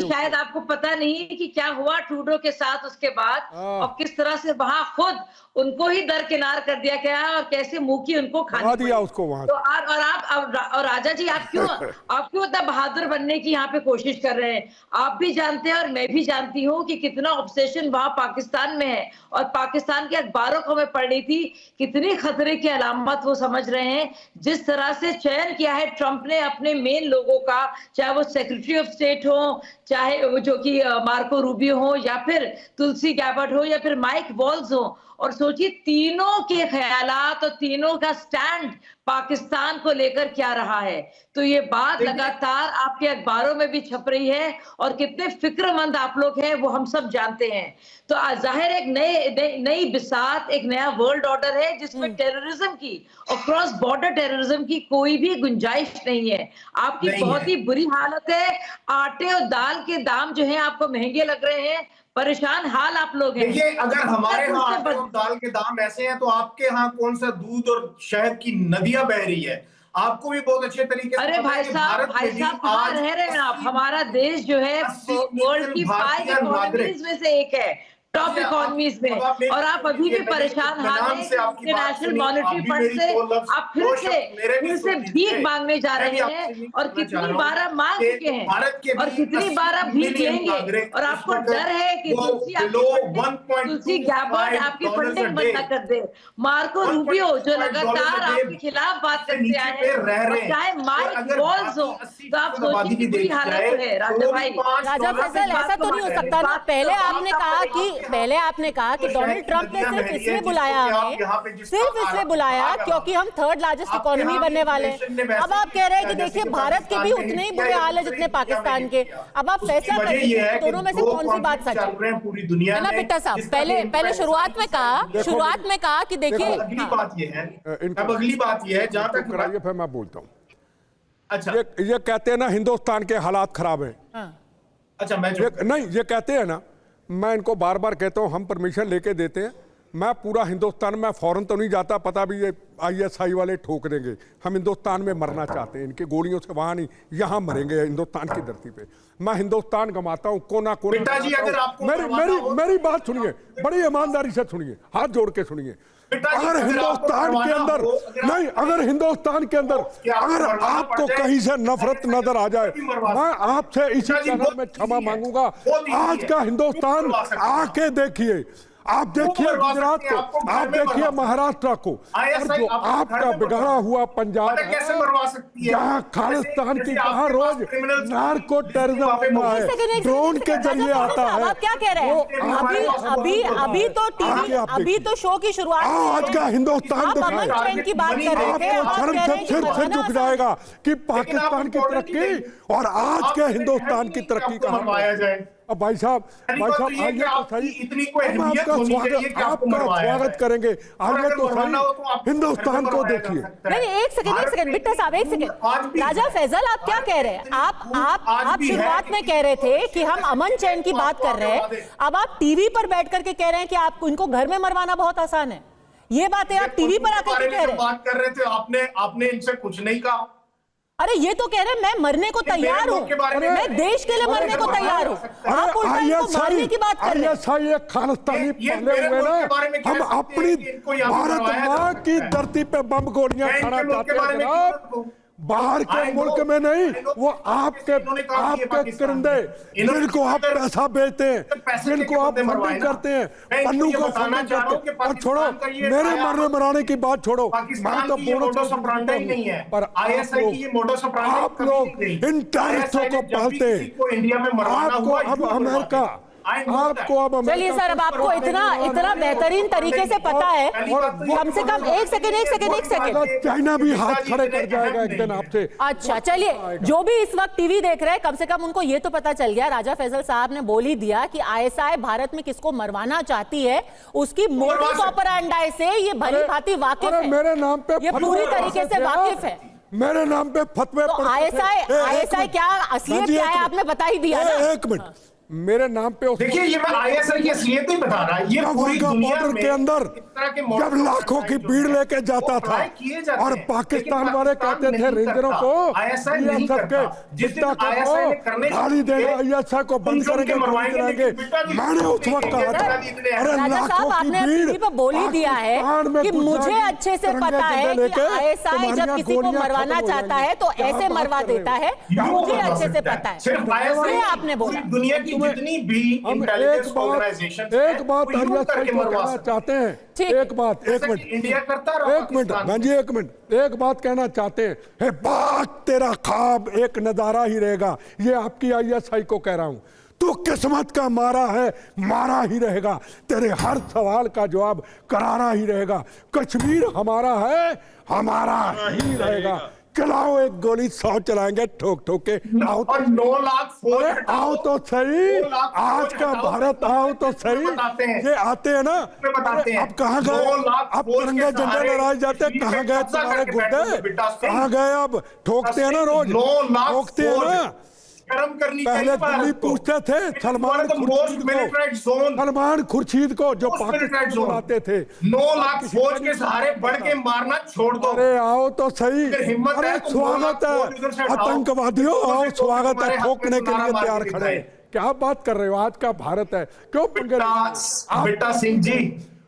शायद आपको पता नहीं कि क्या हुआ ट्रूडो के साथ उसके बाद, और किस तरह से वहां खुद उनको ही दरकिनार कर दिया गया और कैसे मुंह की उनको खाने दिया उसको वहां। तो और राजा जी, आप क्यों इतना बहादुर बनने की यहाँ पे कोशिश कर रहे हैं? आप भी जानते हैं और मैं भी जानती हूँ कि कितना ऑब्सेशन वहां पाकिस्तान में है, और पाकिस्तान के अखबारों को मैं पढ़ रही थी, कितनी खतरे की अलामत वो समझ रहे हैं। जिस तरह से चयन किया है ट्रंप ने अपने मेन लोगों का, चाहे वो सेक्रेटरी ऑफ स्टेट हो, चाहे वो जो कि मार्को रूबियो हो, या फिर तुलसी गैबर्ट हो, या फिर माइक वॉल्स हो, और सोचिए तीनों के ख्यालात और तीनों का स्टैंड पाकिस्तान को लेकर क्या रहा है। तो ये बात लगातार आपके अखबारों में भी छप रही है, और कितने फिक्रमंद आप लोग हैं वो हम सब जानते हैं। तो जाहिर एक नई बिसात, एक नया वर्ल्ड ऑर्डर है जिसमें टेररिज्म की और क्रॉस बॉर्डर टेररिज्म की कोई भी गुंजाइश नहीं है। आपकी बहुत ही बुरी हालत है, आटे और दाल के दाम जो है आपको महंगे लग रहे हैं, परेशान हाल आप लोग हैं। देखिए, अगर हमारे यहाँ आटे और दाल के दाम ऐसे हैं तो आपके यहाँ कौन सा दूध और शहद की नदियां बह रही है? आपको भी बहुत अच्छे तरीके से अरे भाई साहब कहाँ रह रहे हैं आप? हमारा देश जो है वर्ल्ड की 5 इकोनॉमीज में से एक है। टॉप इकोनॉमीज में, और आप अभी भी परेशान हाल हैं इंटरनेशनल मॉनेटरी फंड से आप फिर से भीख मांगने जा रहे हैं, और कितनी बार आप मांग चुके हैं और कितनी बार आप भीख लेंगे, और आपको डर है कि तुलसी गैबर्ट आपकी फंडिंग बंद न कर दे। मार्को रूबियो जो लगातार आपके खिलाफ बात करते आए हैं, चाहे माइक वॉल्स हो, तो आप सोचिए कि बुरी हालत है। राजा भाई, राजा फैसल, ऐसा तो नहीं हो सकता ना। पहले आपने कहा कि डोनाल्ड ट्रंप ने सिर्फ इसलिए बुलाया हमें, सिर्फ इसलिए बुलाया क्योंकि हम थर्ड लार्जेस्ट इकोनॉमी बनने वाले हैं। अब आप कह रहे हैं कि देखिए भारत के भी उतने ही बुरे हाल है जितने पाकिस्तान के। अब आप फैसला करिए दोनों में से कौन सी बात सच है पूरी दुनिया ना बिट्टा साहब। पहले शुरुआत में कहा कि देखिए अगली बात ये है, अब अगली बात ये है जहां तक कराइए फिर मैं बोलता हूँ। अच्छा, ये कहते हैं ना हिंदुस्तान के हालात खराब हैं। अच्छा, नहीं, ये कहते हैं ना, मैं इनको बार बार कहता हूँ हम परमिशन लेके देते हैं। मैं पूरा हिंदुस्तान में फौरन तो नहीं जाता, पता भी ये ISI वाले ठोक देंगे। हम हिंदुस्तान में मरना चाहते हैं, इनकी गोलियों से वहां नहीं, यहाँ मरेंगे हिंदुस्तान की धरती पे। मैं हिंदुस्तान गंवाता हूँ कोना कोना। मेरी बात सुनिए, बड़ी ईमानदारी से सुनिए, हाथ जोड़ के सुनिए। अगर हिंदुस्तान के अंदर नहीं, अगर हिंदुस्तान के अंदर अगर आपको कहीं से नफरत नजर आ जाए, मैं आपसे इसी चैनल में क्षमा मांगूंगा। आज का हिंदुस्तान आके देखिए, आप देखिए गुजरात को, आप देखिए महाराष्ट्र को, और जो आपका बिगड़ा हुआ पंजाब है, जहाँ खालिस्तान की जहाँ रोज नार्को टेररिज्म हुआ है, ड्रोन के जरिए आता है। आप क्या कह रहे हैं? अभी तो शो की शुरुआत आज का हिंदुस्तान दिखाए, की बात कर रहे थे, आपको शर्म से झुक जाएगा कि पाकिस्तान की तरक्की और आज के हिंदुस्तान की तरक्की कहाँ जाए। अब भाई साहब आइए तो सही, हम आपका स्वागत करेंगे। आइए तो सही, हिंदुस्तान को देखिए। नहीं, एक सेकंड बिट्टा साहब, एक सेकंड। राजा फैसल, आप क्या कह रहे हैं? आप शुरुआत में कह रहे थे कि हम अमन चैन की बात कर रहे हैं, अब आप टीवी पर बैठ करके कह रहे हैं कि आपको इनको घर में मरवाना बहुत आसान है। ये बातें आप टीवी पर आकर के कह रहे हैं। बात कर रहे थे, आपने इनसे कुछ नहीं कहा। अरे ये तो कह रहे हैं मैं मरने को तैयार हूँ, मैं देश के लिए मरने को तैयार हूँ। आप उल्टा इनको मारने की बात कर रहे हैं। ये खालिस्तानी पहले हुए ना, हम अपनी भारत माँ की धरती पे बम गोलियां खाना चाहते हैं जनाब, बाहर के मुल्क में नहीं। वो आपके परिंदे जिनको आप पैसा बेचते हैं, जिनको आप फंडिंग करते हैं, पन्नू को फंडिंग करते हैं। और छोड़ो मेरे मरने मराने की बात छोड़ो, मैं तो पर आप लोग इन टेररिस्टों को पालते हैं। आपको अब अमेरिका, आपको अब चलिए सर, अब आपको इतना बेहतरीन तरीके से पता है, कम से कम एक सेकंड चाइना भी हाथ खड़े कर जाएगा एक दिन आपसे। अच्छा चलिए, जो भी इस वक्त टीवी देख रहे हैं, कम से कम उनको ये तो पता चल गया, राजा फैसल साहब ने बोल ही दिया कि ISI भारत में किसको मरवाना चाहती है, उसकी मोडस ऑपरेंडी से ये भली भांति वाकिफ है। मेरे नाम पे ये पूरी तरीके से वाकिफ है। मेरे नाम पे फतवे। तो ISI क्या असलियत क्या है आपने बता ही दिया ना। एक मिनट, मेरे नाम पे देखिए, ये मैं ISI की असलियत नहीं बता रहा, ये पूरी दुनिया में के अंदर जब लाखों की भीड़ लेके जाता था और पाकिस्तान वाले कहते थे रेंजरों को गाली देगा, ISI को बंद करेंगे, मैंने उस वक्त कहा था, अरे लाखों की भीड़ बोल ही दिया है कि मुझे अच्छे से पता है कि ISI जब किसी को मरवाना चाहता है तो ऐसे मरवा देता है, मुझे अच्छे से पता है। सिर्फ ISI आपने बोला दुनिया की जितनी भी इंटेलिजेंस ऑर्गेनाइजेशन एक बात कहना चाहते हैं, एक मिनट इंडिया करता रहा, एक मिनट एक बात कहना चाहते हैं। हे बात तेरा ख्वाब एक नजारा ही रहेगा, ये आपकी ISI को कह रहा हूं। तू किस्मत का मारा है, मारा ही रहेगा, तेरे हर सवाल का जवाब करारा ही रहेगा। कश्मीर हमारा है, हमारा ही रहेगा। चलाओ एक गोली 100 चलाएंगे ठोक ठोक के। आओ और 9 लाख फौज, आओ तो सही, आज का भारत आओ तो सही। ये आते हैं ना, अब कहाँ गए? अब तिरंगे झंडे लहराए जाते हैं, कहाँ गए तुम्हारे गुड्डे? कहाँ गए? अब ठोकते हैं ना रोज, ठोकते हैं ना। पहले दिल्ली पूछते थे सलमान खुर्शीद को जो पाकिस्तान बनाते थे, 9 लाख फौज के सहारे बढ़ के मारना छोड़ दो। अरे आओ तो सही, अरे स्वागत है आतंकवादियों, आओ स्वागत है, ठोकने के लिए तैयार खड़े। क्या बात कर रहे हो? आज का भारत है, क्यों पंगे बेटा सिंह जी,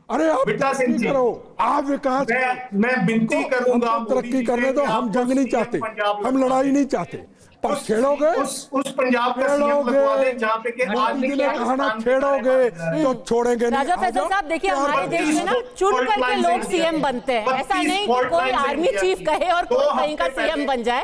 अरे आप बेटा सिंह जी, करो, आप विकास, मैं विनती करूंगा, हमको तरक्की करने दो, हम जंग नहीं चाहते, हम लड़ाई नहीं चाहते, पर छेड़ोगे उस पंजाब का सीएम लगवा दें जहां पे मोदी जी ने कहा ना छेड़ोगे तो छोड़ेंगे नहीं। राजा फैसल साहब, देखिए हमारे देश में ना चुन करके लोग सीएम बनते हैं, ऐसा नहीं कि कोई आर्मी चीफ कहे और कोई कहीं का सीएम बन जाए।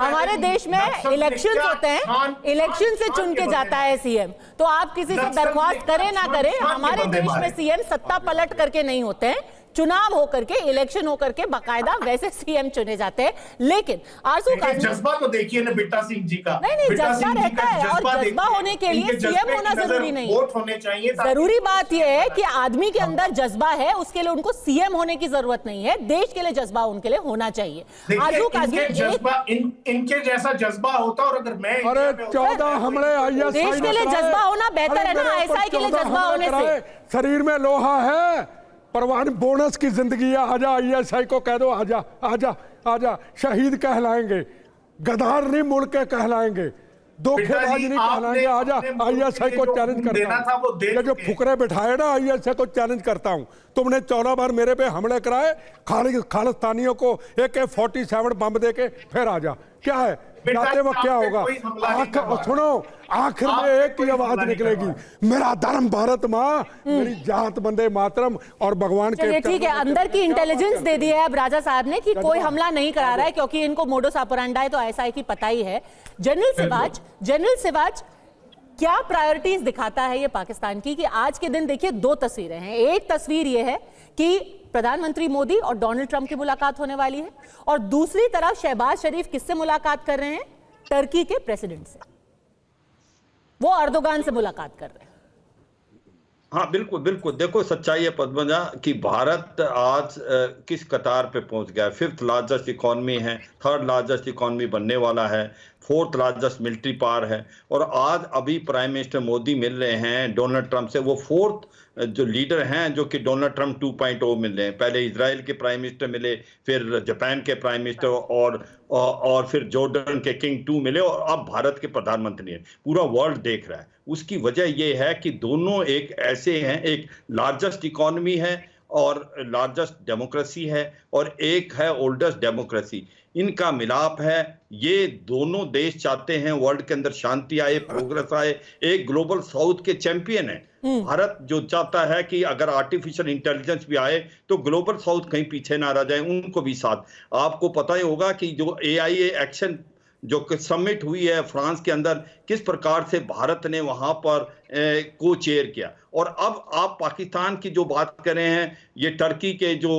हमारे देश में इलेक्शन होते हैं, इलेक्शन से चुन के जाता है सीएम। तो आप किसी से दरख्वास्त करें ना करें, हमारे देश में सीएम सत्ता पलट करके नहीं होते हैं, चुनाव होकर के, इलेक्शन होकर के बाकायदा वैसे सीएम चुने जाते हैं। लेकिन आरजू का जज्बा तो देखिए ना बेटा सिंह जी का, नहीं जज्बा रहता है, और जज्बा होने के लिए सीएम होना जरूरी नहीं, वोट होने चाहिए। जरूरी बात यह है कि आदमी के अंदर जज्बा है, उसके लिए उनको सीएम होने की जरूरत नहीं है, देश के लिए जज्बा उनके लिए होना चाहिए। आरजू काजमी, इनके जैसा जज्बा होता, और अगर मैं 14 हमले ISI देश के लिए जज्बा होना बेहतर है ना ISI के लिए जज्बा होने से। शरीर में लोहा है, परवान बोनस की जिंदगी है, आजा ISI को कह दो, आजा आजा आजा, शहीद कहलाएंगे, गद्दार नहीं मुड़ के कहलाएंगे, धोखेबाज नहीं कहलाएंगे, आजा ISI को चैलेंज करता हूं। ये जो फुकरे बिठाए ना, ISI को चैलेंज करता हूं। तुमने 14 बार मेरे पे हमले कराए, खालिस्तानियों को AK-47 बम देके फिर आजा, क्या है जाते वक्त क्या होगा? सुनो, आखिर में एक ही आवाज निकलेगी, मेरा धर्म भारत माँ, मेरी जात वंदे मातरम, और भगवान के। ठीक है, अंदर की इंटेलिजेंस दे दी है अब राजा साहब ने कि कोई हमला नहीं करा रहा है, क्योंकि इनको मोडस ऑपरेंडी तो ISI की पता ही है। जनरल सिवाच, क्या प्रायोरिटीज दिखाता है ये पाकिस्तान की कि आज के दिन देखिए 2 तस्वीरें हैं। एक तस्वीर ये है कि प्रधानमंत्री मोदी और डोनाल्ड ट्रंप की मुलाकात होने वाली है, और दूसरी तरफ शहबाज शरीफ किससे मुलाकात कर रहे हैं? टर्की के प्रेसिडेंट से, वो अर्दोगान से मुलाकात कर रहे हैं। हाँ बिल्कुल बिल्कुल, देखो सच्चाई है पद्मजा कि भारत आज किस कतार पे पहुंच गया है। 5th लार्जेस्ट इकॉनमी है, 3rd लार्जेस्ट इकॉनमी बनने वाला है, 4th लार्जेस्ट मिलिट्री पावर है, और आज अभी प्राइम मिनिस्टर मोदी मिल रहे हैं डोनाल्ड ट्रंप से। वो 4th जो लीडर हैं जो कि डोनाल्ड ट्रंप 2.0 मिल रहे हैं। पहले इजराइल के प्राइम मिनिस्टर मिले, फिर जापान के प्राइम मिनिस्टर, और फिर जॉर्डन के किंग 2 मिले, और अब भारत के प्रधानमंत्री हैं। पूरा वर्ल्ड देख रहा है। उसकी वजह यह है कि दोनों एक ऐसे हैं, एक लार्जेस्ट इकॉनमी है और लार्जेस्ट डेमोक्रेसी है, और एक है ओल्डेस्ट डेमोक्रेसी। इनका मिलाप है। ये दोनों देश चाहते हैं वर्ल्ड के अंदर शांति आए, प्रोग्रेस आए, एक ग्लोबल साउथ के चैंपियन है। भारत जो चाहता है कि अगर आर्टिफिशियल इंटेलिजेंस भी आए तो ग्लोबल साउथ कहीं पीछे ना रह जाए, उनको भी साथ। आपको पता ही होगा कि जो AIA एक्शन जो समिट हुई है फ्रांस के अंदर, किस प्रकार से भारत ने वहां पर को चेयर किया। और अब आप पाकिस्तान की जो बात कर रहे हैं, ये टर्की के जो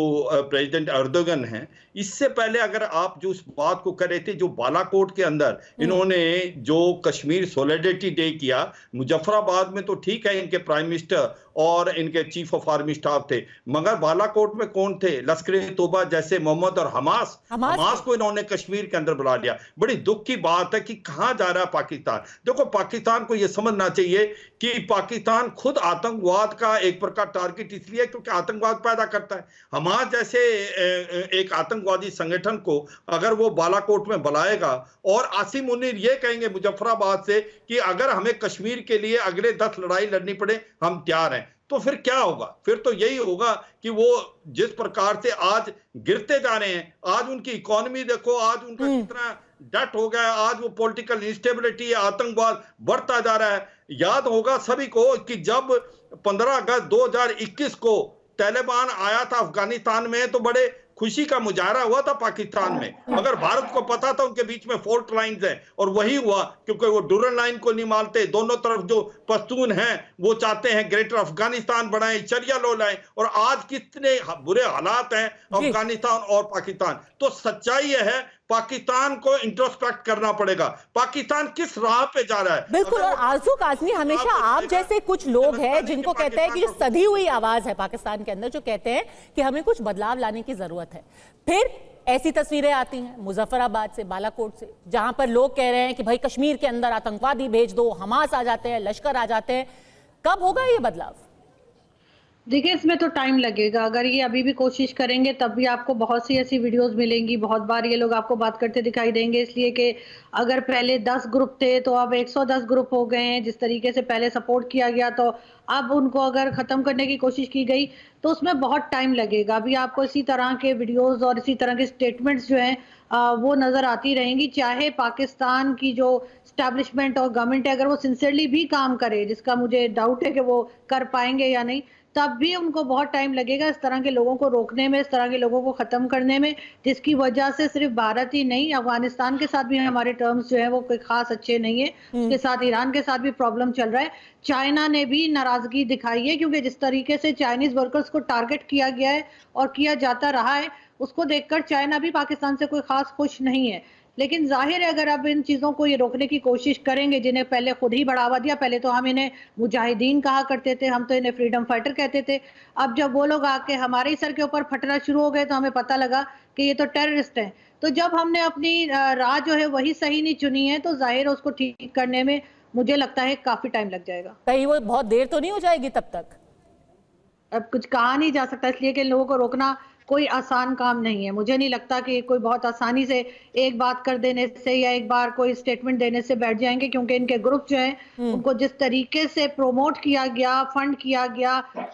प्रेसिडेंट अर्दोगन हैं, इससे पहले अगर आप जो उस बात को कर रहे थे, जो बालाकोट के अंदर इन्होंने जो कश्मीर सॉलिडरिटी डे किया मुजफ्फराबाद में, तो ठीक है इनके प्राइम मिनिस्टर और इनके चीफ ऑफ आर्मी स्टाफ थे, मगर बालाकोट में कौन थे? लश्कर ए तोबा जैसे मोहम्मद और हमास को इन्होंने कश्मीर के अंदर बुला लिया। बड़ी दुख की बात है कि कहां जा रहा है पाकिस्तान। देखो, पाकिस्तान को यह समझना चाहिए कि पाकिस्तान खुद आतंकवाद का एक प्रकार टारगेट इसलिए क्योंकि आतंकवाद पैदा करता है। हमास जैसे एक आतंकवादी संगठन को अगर वो बालाकोट में बुलाएगा, और आसिम मुनीर ये कहेंगे मुजफ्फराबाद से कि अगर हमें कश्मीर के लिए अगले 10 लड़ाई लड़नी पड़े हम तैयार हैं, तो फिर क्या होगा? फिर तो यही होगा कि वो जिस प्रकार से आज गिरते जा रहे हैं, आज उनकी इकोनॉमी देखो, आज उनका कितना डट हो गया, आज वो पॉलिटिकल इंस्टेबिलिटी है, आतंकवाद बढ़ता जा रहा है। याद होगा सभी को कि जब 15 अगस्त 2021 को तालिबान आया था अफगानिस्तान में, तो बड़े खुशी का मुजाहरा हुआ था पाकिस्तान में, मगर भारत को पता था उनके बीच में फॉल्ट लाइंस है, और वही हुआ क्योंकि वो डुरन लाइन को नहीं मानते। दोनों तरफ जो पश्तून हैं वो चाहते हैं ग्रेटर अफगानिस्तान बनाएं, शरिया लॉ लाएं, और आज कितने बुरे हालात हैं अफगानिस्तान और पाकिस्तान। तो सच्चाई यह है, पाकिस्तान को इंट्रोस्पेक्ट करना पड़ेगा, पाकिस्तान किस राह पे जा रहा है। बिल्कुल। और आरजू काज़मी, हमेशा आप जैसे कुछ लोग हैं जिनको कहते हैं कि जो सधी हुई आवाज है पाकिस्तान के अंदर, जो कहते हैं कि हमें कुछ बदलाव लाने की जरूरत है, फिर ऐसी तस्वीरें आती हैं मुजफ्फराबाद से, बालाकोट से, जहां पर लोग कह रहे हैं कि भाई कश्मीर के अंदर आतंकवादी भेज दो, हमास आ जाते हैं, लश्कर आ जाते हैं। कब होगा ये बदलाव? देखिए, इसमें तो टाइम लगेगा। अगर ये अभी भी कोशिश करेंगे तब भी आपको बहुत सी ऐसी वीडियोस मिलेंगी, बहुत बार ये लोग आपको बात करते दिखाई देंगे, इसलिए कि अगर पहले 10 ग्रुप थे तो अब 110 ग्रुप हो गए हैं। जिस तरीके से पहले सपोर्ट किया गया तो अब उनको अगर ख़त्म करने की कोशिश की गई तो उसमें बहुत टाइम लगेगा। अभी आपको इसी तरह के वीडियोस और इसी तरह के स्टेटमेंट्स जो हैं वो नज़र आती रहेंगी। चाहे पाकिस्तान की जो एस्टैब्लिशमेंट और गवर्नमेंट है, अगर वो सिंसियरली भी काम करे, जिसका मुझे डाउट है कि वो कर पाएंगे या नहीं, तब भी उनको बहुत टाइम लगेगा इस तरह के लोगों को रोकने में, इस तरह के लोगों को ख़त्म करने में, जिसकी वजह से सिर्फ भारत ही नहीं, अफगानिस्तान के साथ भी हमारे टर्म्स जो है वो कोई खास अच्छे नहीं है। उसके साथ ईरान के साथ भी प्रॉब्लम चल रहा है। चाइना ने भी नाराजगी दिखाई है, क्योंकि जिस तरीके से चाइनीज वर्कर्स को टारगेट किया गया है और किया जाता रहा है, उसको देखकर चाइना भी पाकिस्तान से कोई खास खुश नहीं है। लेकिन जाहिर है, अगर अब इन चीज़ों को ये रोकने की कोशिश करेंगे, जिन्हें पहले खुद ही बढ़ावा दिया, पहले तो हम इन्हें मुजाहिदीन कहा करते थे, हम तो इन्हें फ्रीडम फाइटर कहते थे। अब जब वो लोग आके हमारे ही सर के ऊपर फटना शुरू हो गए तो हमें पता लगा कि ये तो टेररिस्ट हैं। तो जब हमने अपनी राह जो है वही सही नहीं चुनी है, तो जाहिर है उसको ठीक करने में मुझे लगता है काफ़ी टाइम लग जाएगा। कहीं वो बहुत देर तो नहीं हो जाएगी तब तक? अब कुछ कहा नहीं जा सकता, इसलिए कि लोगों को रोकना कोई आसान काम नहीं है। मुझे नहीं लगता कि कोई बहुत आसानी से एक बात कर देने से या एक बार कोई स्टेटमेंट देने से बैठ जाएंगे, क्योंकि इनके ग्रुप जो हैं उनको जिस तरीके से प्रोमोट किया गया, फंड किया गया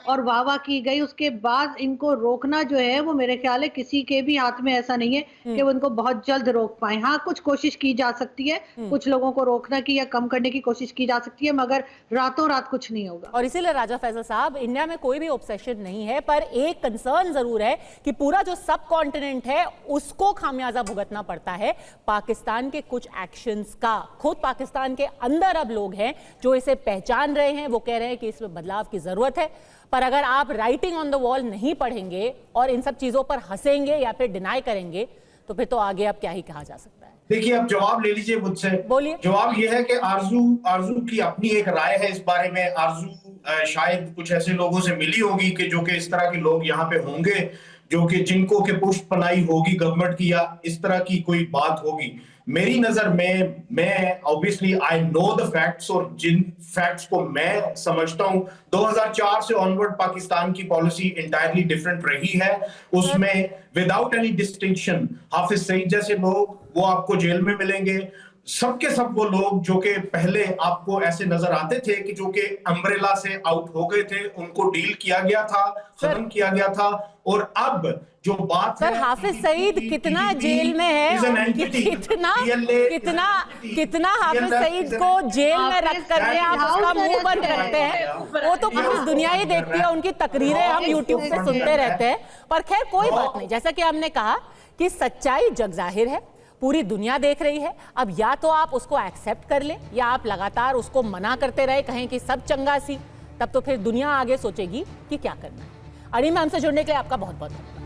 और वाह की गई, उसके बाद इनको रोकना जो है वो मेरे ख्याल है किसी के भी हाथ में ऐसा नहीं है कि वो इनको बहुत जल्द रोक पाए। हाँ, कुछ कोशिश की जा सकती है, कुछ लोगों को रोकने की या कम करने की कोशिश की जा सकती है, मगर रातों रात कुछ नहीं होगा। और इसीलिए राजा फैसल साहब, इंडिया में कोई भी ऑब्सेशन नहीं है, पर एक कंसर्न जरूर है कि पूरा जो सब कॉन्टिनेंट है उसको खामियाजा भुगतना पड़ता है पाकिस्तान के कुछ एक्शंस का। खुद पाकिस्तान के अंदर अब लोग हैं जो इसे पहचान रहे हैं, वो कह रहे हैं कि इसमें बदलाव की जरूरत है। पर अगर आप राइटिंग ऑन द वॉल नहीं पढ़ेंगे और इन सब चीजों पर हंसेंगे या फिर डिनाई करेंगे तो फिर तो आगे अब क्या ही कहा जा सकता है। देखिए, अब जवाब ले लीजिए मुझसे। बोलिए। जवाब यह है कि आरजू की अपनी एक राय है इस बारे में। आरजू शायद कुछ ऐसे लोगों से मिली होगी कि जो कि इस तरह के लोग यहाँ पे होंगे, जो कि जिनको के पुष्ट पनाई होगी गवर्नमेंट की या इस तरह की कोई बात होगी। मेरी नजर में, मैं obviously I know the facts, और जिन फैक्ट्स को मैं समझता हूं, 2004 से ऑनवर्ड पाकिस्तान की पॉलिसी इंटायरली डिफरेंट रही है। उसमें without any distinction Hafiz Saeed जैसे लोग वो आपको जेल में मिलेंगे। सबके सब वो लोग जो कि पहले आपको ऐसे नजर आते थे कि जो कि अम्ब्रेला से आउट हो गए थे, उनको डील किया गया था, खत्म किया गया था। और अब जो बात सर, हाफिज सईद कितना जेल में है, कितना हाफिज सईद को जेल में रख कर आप उसका मुंह बंद रखते हैं, वो तो पूरी दुनिया ही देखती है, उनकी तकरीरें हम यूट्यूब पे सुनते रहते हैं। पर खैर कोई बात नहीं, जैसा कि हमने कहा कि सच्चाई जग जाहिर है, पूरी दुनिया देख रही है। अब या तो आप उसको एक्सेप्ट कर ले या आप लगातार उसको मना करते रहे, कहें कि सब चंगा सी, तब तो फिर दुनिया आगे सोचेगी कि क्या करना है। अड़ी में हमसे जुड़ने के लिए आपका बहुत बहुत धन्यवाद।